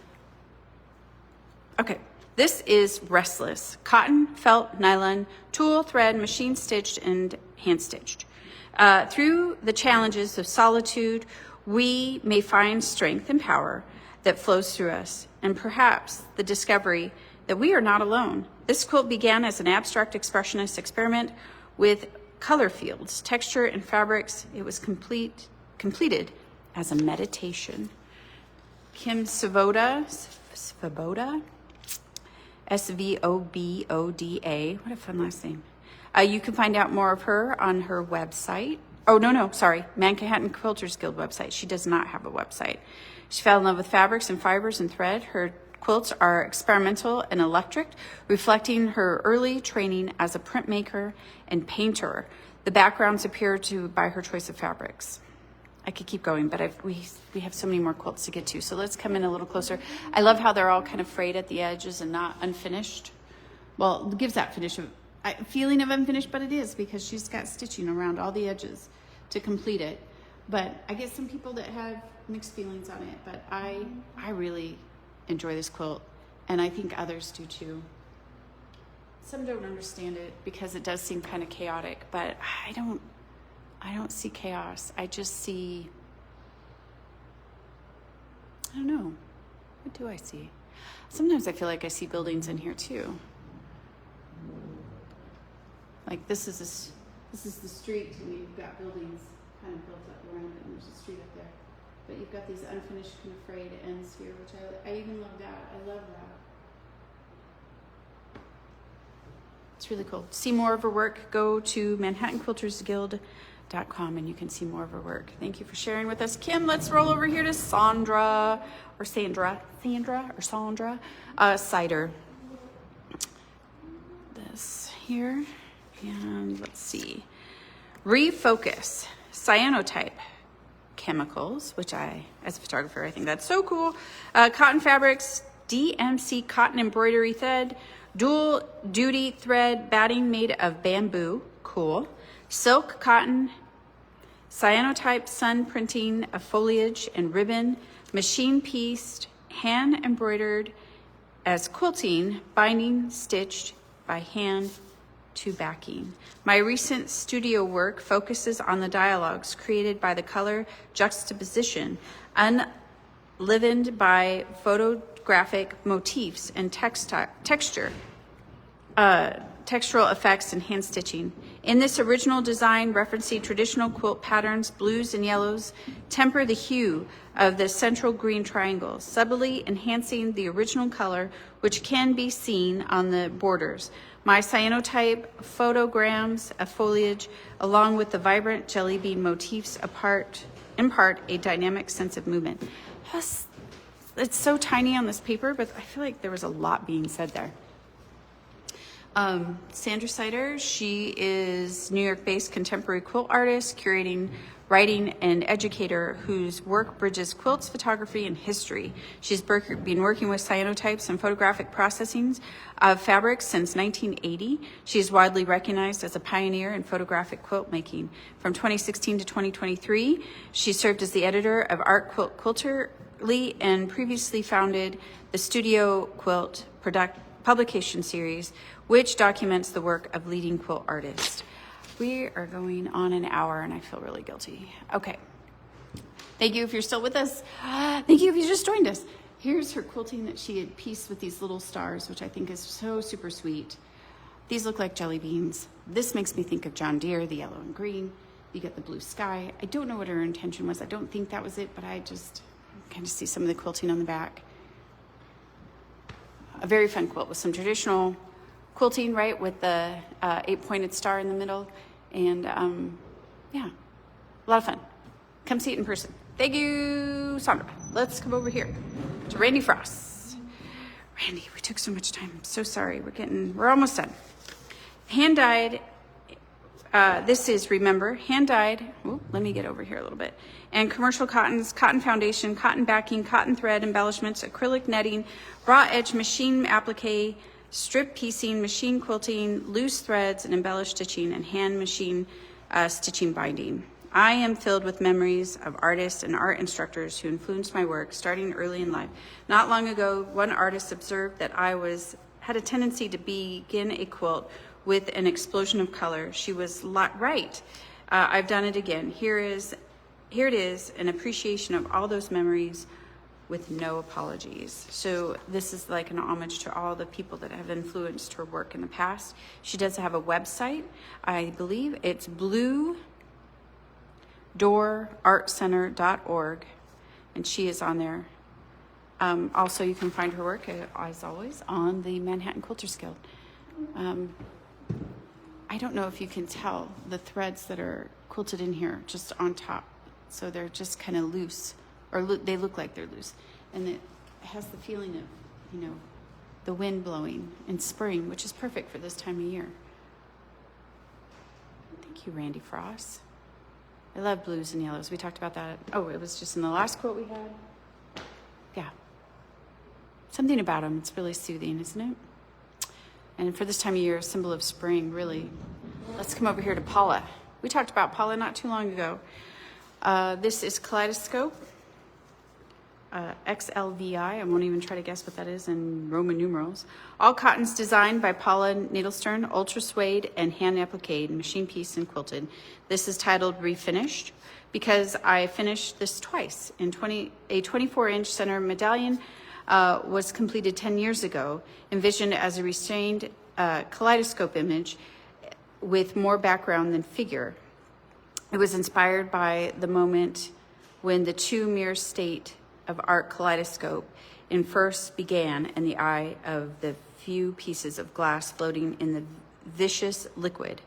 Okay, this is Restless. Cotton, felt, nylon, tulle, thread, machine stitched, and hand stitched. Through the challenges of solitude, we may find strength and power that flows through us, and perhaps the discovery that we are not alone. This quilt began as an abstract expressionist experiment with color fields, texture, and fabrics. It was completed as a meditation. Kim Svoboda, Svoboda, what a fun last name. You can find out more of her on her website. Manhattan Quilters Guild website. She does not have a website. She fell in love with fabrics and fibers and thread. Her quilts are experimental and electric, reflecting her early training as a printmaker and painter. The backgrounds appear to by her choice of fabrics. I could keep going, but we have so many more quilts to get to. So let's come in a little closer. I love how they're all kind of frayed at the edges and not unfinished. Well, it gives that feeling of unfinished, but it is because she's got stitching around all the edges to complete it. But I get some people that have mixed feelings on it, but I really enjoy this quilt, and I think others do too. Some don't understand it because it does seem kind of chaotic, but I don't see chaos. I just see, I don't know. What do I see? Sometimes I feel like I see buildings in here too. Like this is the street, and you've got buildings kind of built up around it, and there's a street up there. But you've got these unfinished kind of frayed ends here, which I even love that. I love that. It's really cool. See more of her work, go to ManhattanQuiltersGuild.com and you can see more of her work. Thank you for sharing with us. Kim, let's roll over here to Sandra Cider. This here, and let's see. Refocus, cyanotype chemicals, which as a photographer, I think that's so cool. Cotton fabrics, DMC cotton embroidery thread, dual duty thread batting made of bamboo, cool. Silk, cotton, cyanotype sun printing of foliage and ribbon, machine pieced, hand embroidered as quilting, binding, stitched by hand to backing. My recent studio work focuses on the dialogues created by the color juxtaposition, unlivened by photographic motifs and textural effects and hand stitching. In this original design, referencing traditional quilt patterns, blues and yellows temper the hue of the central green triangle, subtly enhancing the original color, which can be seen on the borders. My cyanotype photograms of foliage, along with the vibrant jelly bean motifs, impart a dynamic sense of movement. It's so tiny on this paper, but I feel like there was a lot being said there. Sandra Sider, she is New York-based contemporary quilt artist, curating, writing, and educator whose work bridges quilts, photography, and history. She's been working with cyanotypes and photographic processings of fabrics since 1980. She is widely recognized as a pioneer in photographic quilt making. From 2016 to 2023, she served as the editor of Art Quilt Quilterly and previously founded the Studio Quilt publication series, which documents the work of leading quilt artists. We are going on an hour and I feel really guilty. Okay. Thank you if you're still with us. Thank you if you just joined us. Here's her quilting that she had pieced with these little stars, which I think is so super sweet. These look like jelly beans. This makes me think of John Deere, the yellow and green. You get the blue sky. I don't know what her intention was. I don't think that was it, but I just kind of see some of the quilting on the back. A very fun quilt with some traditional quilting, right, with the 8-pointed star in the middle. And yeah, a lot of fun. Come see it in person. Thank you, Sandra. Let's come over here to Randy Frost. Randy, we took so much time. I'm so sorry. We're almost done. Hand dyed. This is, remember, hand dyed. Let me get over here a little bit. And commercial cottons, cotton foundation, cotton backing, cotton thread embellishments, acrylic netting, raw edge machine applique, strip piecing, machine quilting, loose threads and embellished stitching, and hand machine stitching binding. I am filled with memories of artists and art instructors who influenced my work starting early in life. Not long ago, one artist observed that I had a tendency to begin a quilt with an explosion of color. She was right. I've done it again. Here it is, an appreciation of all those memories with no apologies. So this is like an homage to all the people that have influenced her work in the past. She does have a website, I believe. It's bluedoorartcenter.org, and she is on there. Also, you can find her work, as always, on the Manhattan Quilters Guild. I don't know if you can tell the threads that are quilted in here just on top. So they're just kind of loose, or they look like they're loose. And it has the feeling of, the wind blowing in spring, which is perfect for this time of year. Thank you, Randy Frost. I love blues and yellows. We talked about that. Oh, it was just in the last quote we had. Yeah. Something about them, it's really soothing, isn't it? And for this time of year, a symbol of spring, really. Let's come over here to Paula. We talked about Paula not too long ago. This is Kaleidoscope, XLVI. I won't even try to guess what that is in Roman numerals. All cottons designed by Paula Needlestern, ultra suede and hand appliqued, machine pieced and quilted. This is titled Refinished because I finished this twice. A 24-inch center medallion was completed 10 years ago, envisioned as a restrained kaleidoscope image with more background than figure. It was inspired by the moment when the two-mirror state of art kaleidoscope first began in the eye of the few pieces of glass floating in the viscous liquid.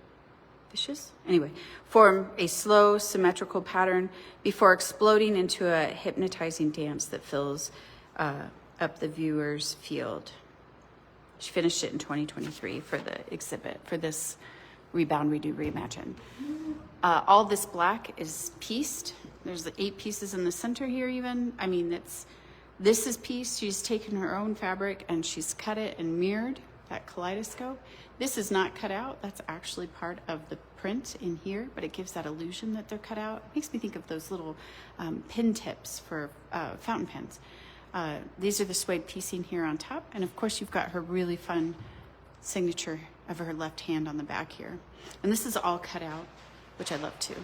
Vicious? Anyway, form a slow, symmetrical pattern before exploding into a hypnotizing dance that fills up the viewer's field. She finished it in 2023 for the exhibit, for this Rebound, Redo, Reimagine. All this black is pieced. There's 8 pieces in the center here even. I mean, this is pieced. She's taken her own fabric and she's cut it and mirrored that kaleidoscope. This is not cut out. That's actually part of the print in here, but it gives that illusion that they're cut out. It makes me think of those little pin tips for fountain pens. These are the suede piecing here on top. And of course, you've got her really fun signature of her left hand on the back here. And this is all cut out, which I love too.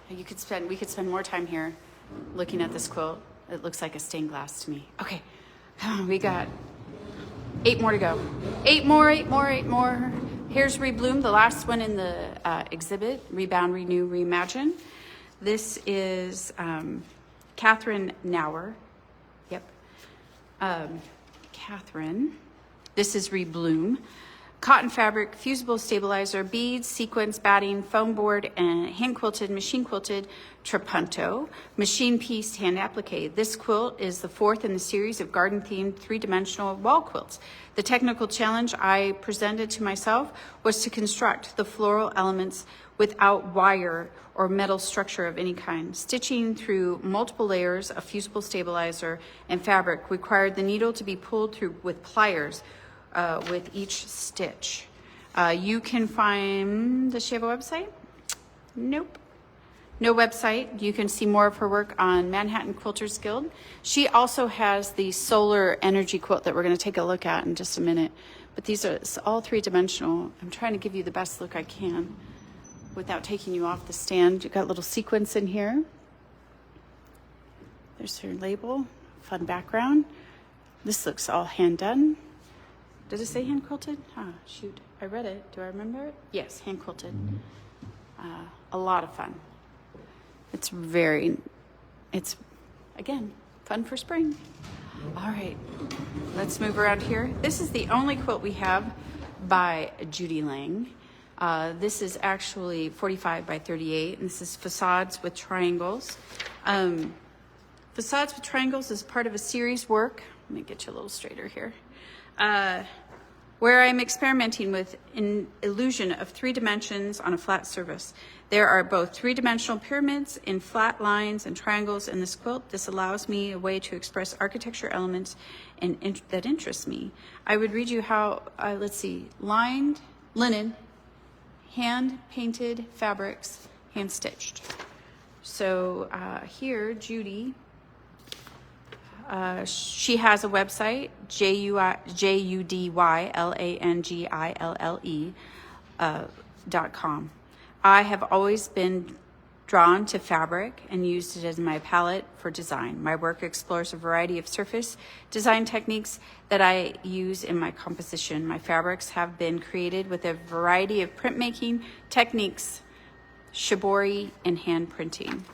We could spend more time here looking at this quilt. It looks like a stained glass to me. Okay, come on, we got 8 more to go. 8 more. Here's Rebloom, the last one in the exhibit, Rebound, Renew, Reimagine. This is Catherine Nauer. Yep. Catherine. This is Rebloom. cotton fabric, fusible stabilizer, beads, sequins, batting, foam board, and hand quilted, machine quilted trapunto, machine piece, hand applique. This quilt is the fourth in the series of garden themed three-dimensional wall quilts. The technical challenge I presented to myself was to construct the floral elements without wire or metal structure of any kind. Stitching through multiple layers of fusible stabilizer and fabric required the needle to be pulled through with pliers with each stitch. You can find, does she have a website? Nope. No website. You can see more of her work on Manhattan Quilters Guild. She also has the solar energy quilt that we're going to take a look at in just a minute. But these are all three-dimensional. I'm trying to give you the best look I can without taking you off the stand. You've got little sequins in here. There's her label. Fun background. This looks all hand done. Did it say hand quilted? Ah, shoot. I read it. Do I remember it? Yes, hand quilted. A lot of fun. It's again, fun for spring. All right, let's move around here. This is the only quilt we have by Judy Lang. This is actually 45 by 38, and this is Facades with Triangles. Facades with Triangles is part of a series work. Let me get you a little straighter here. Where I'm experimenting with an illusion of 3 dimensions on a flat surface. There are both 3-dimensional pyramids in flat lines and triangles in this quilt. This allows me a way to express architecture elements that interest me. I would read you how, let's see, lined, linen, hand-painted fabrics, hand-stitched. So here, Judy, she has a website, JUDYLANGILLE.com. I have always been drawn to fabric and used it as my palette for design. My work explores a variety of surface design techniques that I use in my composition. My fabrics have been created with a variety of printmaking techniques, shibori, and hand printing.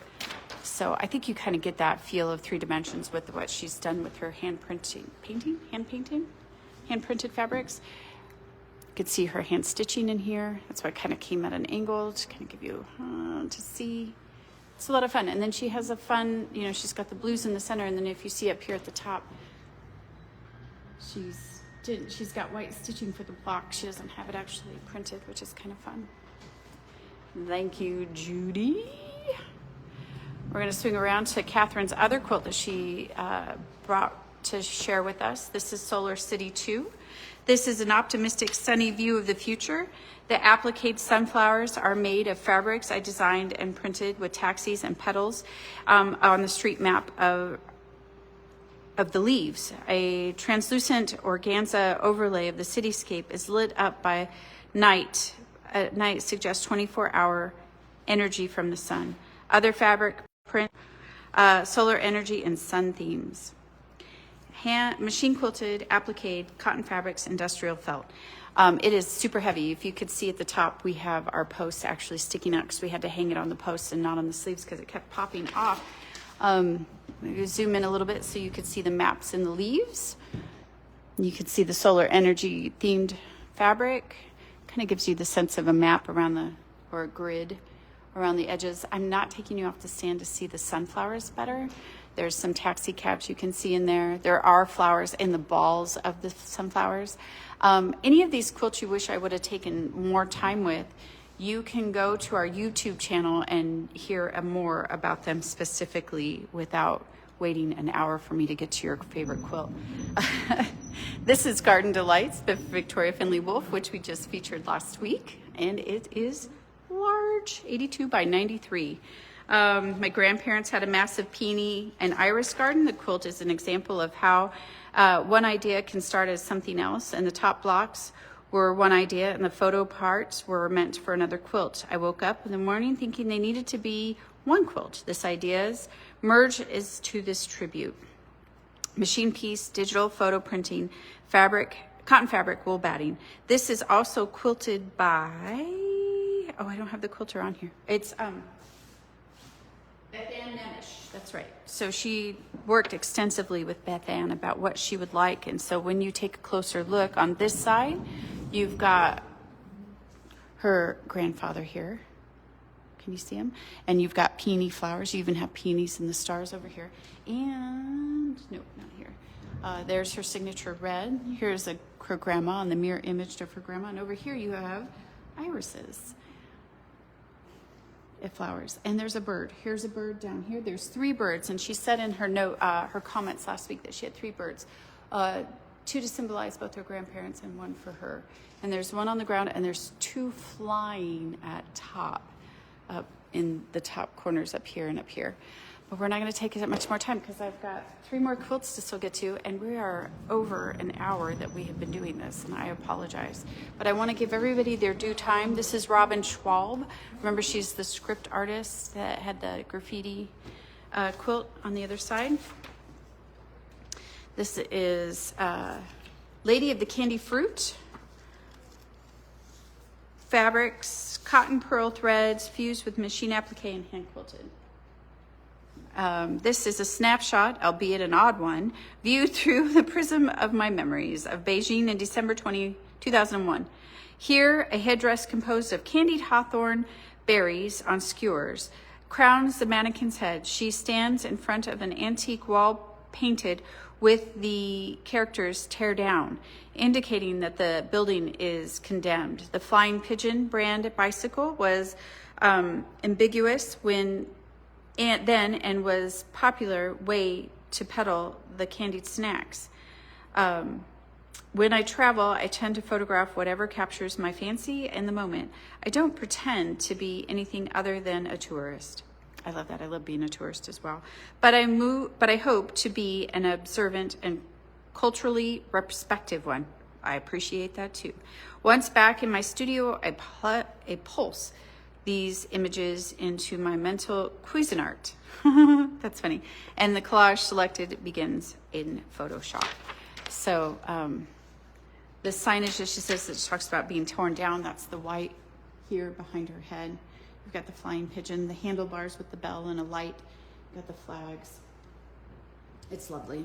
So I think you kind of get that feel of 3 dimensions with what she's done with her hand printed fabrics. You could see her hand stitching in here. That's why I kind of came at an angle to kind of give you to see. It's a lot of fun. And then she has a fun, she's got the blues in the center, and then if you see up here at the top, she's got white stitching for the block. She doesn't have it actually printed, which is kind of fun. Thank you, Judy. We're going to swing around to Catherine's other quilt that she brought to share with us. This is Solar City 2. This is an optimistic, sunny view of the future. The appliqued sunflowers are made of fabrics I designed and printed with taxis and petals on the street map of the leaves. A translucent organza overlay of the cityscape is lit up by night. At night suggests 24-hour energy from the sun. Other fabric print, solar energy, and sun themes. Machine quilted, appliqued, cotton fabrics, industrial felt. It is super heavy. If you could see at the top, we have our posts actually sticking out because we had to hang it on the posts and not on the sleeves because it kept popping off. Maybe zoom in a little bit so you could see the maps in the leaves. You could see the solar energy themed fabric. Kind of gives you the sense of a map around or a grid around the edges. I'm not taking you off the stand to see the sunflowers better. There's some taxi cabs you can see in there. There are flowers in the balls of the sunflowers. Any of these quilts you wish I would have taken more time with, you can go to our YouTube channel and hear more about them specifically without waiting an hour for me to get to your favorite quilt. This is Garden Delights by Victoria Finley Wolf, which we just featured last week, and it is large, 82 by 93. My grandparents had a massive peony and iris garden. The quilt is an example of how one idea can start as something else, and the top blocks were one idea and the photo parts were meant for another quilt. I woke up in the morning thinking they needed to be one quilt. This idea's merge is to this tribute. Machine piece, digital photo printing, fabric, cotton fabric, wool batting. This is also quilted by, I don't have the quilter on here. It's Beth Ann Nemish, that's right. So she worked extensively with Beth Ann about what she would like. And so when you take a closer look on this side, You've got her grandfather here. Can you see him? And you've got peony flowers. You even have peonies in the stars over here. And, nope, not here. There's her signature red. Here's her grandma and the mirror image of her grandma. And over here you have irises. Flowers. And there's a bird. Here's a bird down here. There's 3 birds. And she said in her note, her comments last week that she had 3 birds. 2 to symbolize both her grandparents and 1 for her. And there's 1 on the ground and there's 2 flying at top, up in the top corners up here and up here. But we're not going to take it much more time because I've got 3 more quilts to still get to, and we are over an hour that we have been doing this, and I apologize. But I want to give everybody their due time. This is Robin Schwalb. Remember, she's the script artist that had the graffiti quilt on the other side. This is Lady of the Candy Fruit. Fabrics, cotton pearl threads fused with machine applique and hand quilted. This is a snapshot, albeit an odd one, viewed through the prism of my memories of Beijing in December 2001. Here, a headdress composed of candied hawthorn berries on skewers crowns the mannequin's head. She stands in front of an antique wall painted with the characters "tear down," indicating that the building is condemned. The Flying Pigeon brand bicycle was ambiguous and was popular way to peddle the candied snacks. When I travel, I tend to photograph whatever captures my fancy in the moment. I don't pretend to be anything other than a tourist. I love that. I love being a tourist as well. But I hope to be an observant and culturally respective one. I appreciate that too. Once back in my studio, I pulse these images into my mental Cuisinart. That's funny. And the collage selected begins in Photoshop. So the signage that she says that she talks about being torn down, that's the white here behind her head. We've got the flying pigeon, the handlebars with the bell and a light. We've got the flags. It's lovely.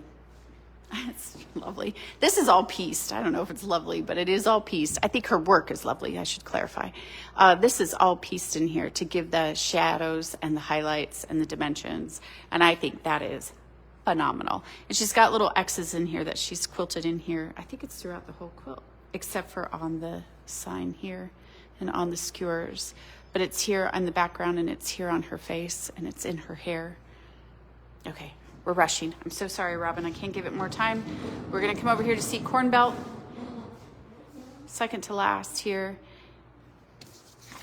It's lovely. This is all pieced. I don't know if it's lovely, but it is all pieced. I think her work is lovely, I should clarify. This is all pieced in here to give the shadows and the highlights and the dimensions. And I think that is phenomenal. And she's got little X's in here that she's quilted in here. I think it's throughout the whole quilt, except for on the sign here and on the skewers. But it's here on the background and it's here on her face and it's in her hair. Okay. We're rushing. I'm so sorry, Robin. I can't give it more time. We're going to come over here to see Corn Belt. Second to last here.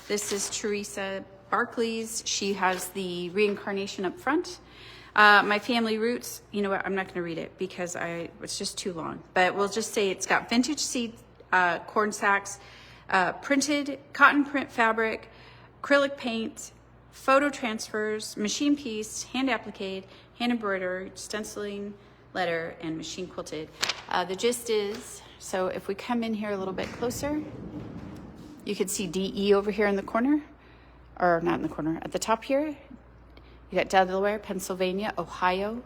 This is Teresa Barclays. She has the reincarnation up front. My family roots, you know what? I'm not going to read it because it's just too long. But we'll just say it's got vintage seed corn sacks, printed cotton print fabric, acrylic paint, photo transfers, machine piece, hand appliqued, hand embroidered, stenciling, letter, and machine quilted. The gist is, so if we come in here a little bit closer, you can see DE over here in the corner, or not in the corner, at the top here. You got Delaware, Pennsylvania, Ohio,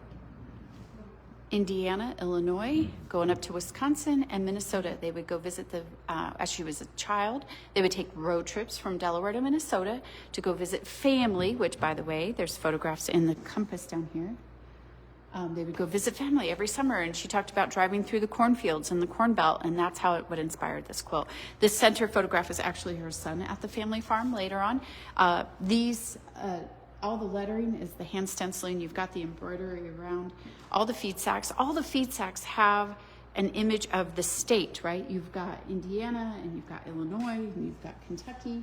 Indiana, Illinois, going up to Wisconsin and Minnesota. They would go visit as she was a child, they would take road trips from Delaware to Minnesota to go visit family, which, by the way, there's photographs in the compass down here. They would go visit family every summer, and she talked about driving through the cornfields and the Corn Belt, and that's how it would inspire this quilt. This center photograph is actually her son at the family farm later on. All the lettering is the hand stenciling. You've got the embroidery around. All the feed sacks. All the feed sacks have an image of the state, right? You've got Indiana, and you've got Illinois, and you've got Kentucky.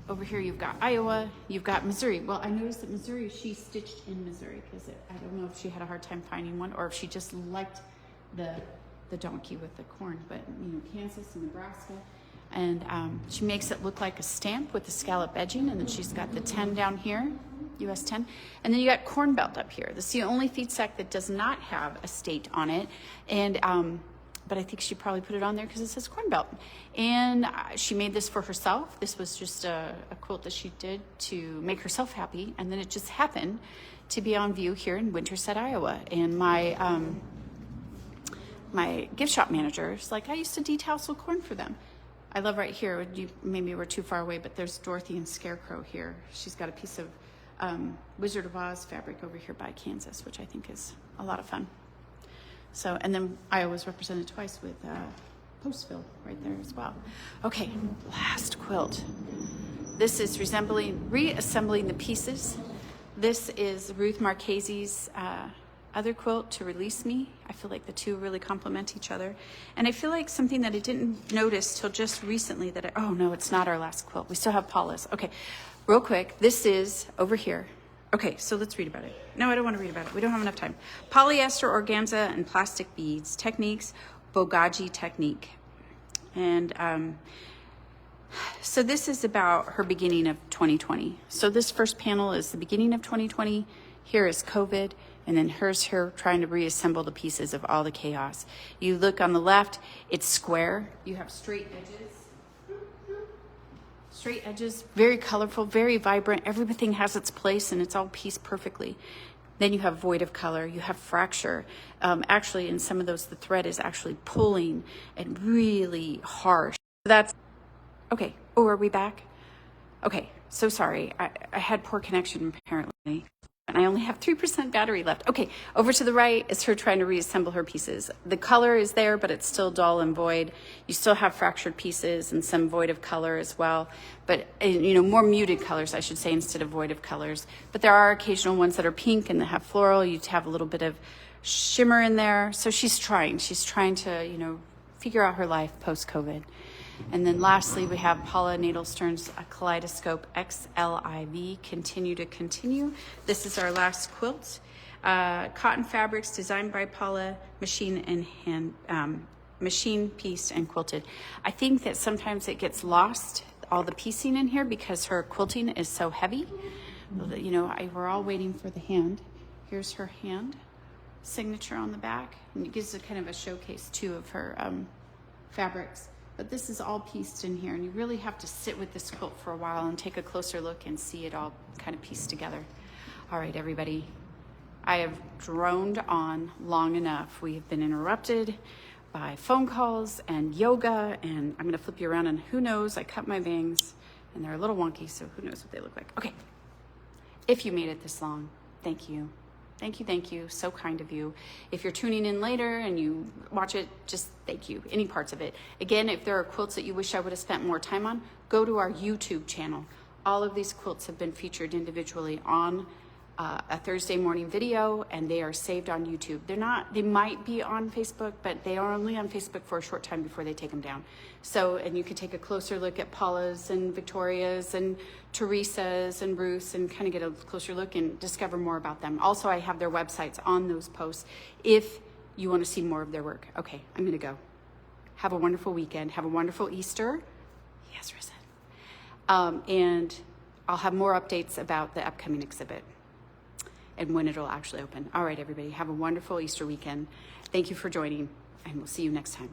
Over here, you've got Iowa. You've got Missouri. Well, I noticed that Missouri, she stitched in Missouri because I don't know if she had a hard time finding one or if she just liked the donkey with the corn. But, Kansas and Nebraska. And she makes it look like a stamp with the scallop edging, and then she's got the 10 down here, US 10. And then you got Corn Belt up here. This is the only feed sack that does not have a state on it. And but I think she probably put it on there because it says Corn Belt. And she made this for herself. This was just a quilt that she did to make herself happy, and then it just happened to be on view here in Winterset, Iowa. And my my gift shop managers, like I used to detassel corn for them. I love right here, maybe we're too far away, but there's Dorothy and Scarecrow here. She's got a piece of Wizard of Oz fabric over here by Kansas, which I think is a lot of fun. So, and then I was represented twice with Postville right there as well. Okay, last quilt. This is reassembling the pieces. This is Ruth Marchese's other quilt, To Release Me. I feel like the two really complement each other. And I feel like something that I didn't notice till just recently that oh no, it's not our last quilt. We still have Paula's. Okay, real quick, this is over here. Okay, so let's read about it. No, I don't want to read about it. We don't have enough time. Polyester, organza, and plastic beads. Techniques, Bogaji technique. And so this is about her beginning of 2020. So this first panel is the beginning of 2020. Here is COVID. And then here's her trying to reassemble the pieces of all the chaos. You look on the left, it's square. You have straight edges. Straight edges, very colorful, very vibrant. Everything has its place and it's all pieced perfectly. Then you have void of color, you have fracture. Actually, in some of those, the thread is actually pulling and really harsh. That's, okay, oh, are we back? Okay, so sorry, I had poor connection apparently. And I only have 3% battery left. Okay, over to the right is her trying to reassemble her pieces. The color is there, but it's still dull and void. You still have fractured pieces and some void of color as well. But, you know, more muted colors, I should say, instead of void of colors. But there are occasional ones that are pink and that have floral. You have a little bit of shimmer in there. So she's trying to, you know, figure out her life post-COVID. And then lastly, we have Paula Nadelstern's Kaleidoscope XLIV, Continue to Continue. This is our last quilt. Cotton fabrics designed by Paula, machine pieced and quilted. I think that sometimes it gets lost, all the piecing in here, because her quilting is so heavy. You know, we're all waiting for the hand. Here's her hand signature on the back. And it gives a kind of a showcase too of her fabrics. But this is all pieced in here, and you really have to sit with this quilt for a while and take a closer look and see it all kind of pieced together. All right, everybody, I have droned on long enough. We have been interrupted by phone calls and yoga, and I'm gonna flip you around, and who knows, I cut my bangs, and they're a little wonky, so who knows what they look like. Okay, if you made it this long, thank you. Thank you, so kind of you. If you're tuning in later and you watch it, just thank you, any parts of it. Again, if there are quilts that you wish I would have spent more time on, go to our YouTube channel. All of these quilts have been featured individually on a Thursday morning video, and they are saved on YouTube. They might be on Facebook, but they are only on Facebook for a short time before they take them down. So, and you can take a closer look at Paula's and Victoria's and Teresa's and Ruth's and kind of get a closer look and discover more about them. Also, I have their websites on those posts if you want to see more of their work. Okay, I'm gonna go. Have a wonderful weekend. Have a wonderful Easter. He has risen. And I'll have more updates about the upcoming exhibit and when it'll actually open. All right, everybody, have a wonderful Easter weekend. Thank you for joining, and we'll see you next time.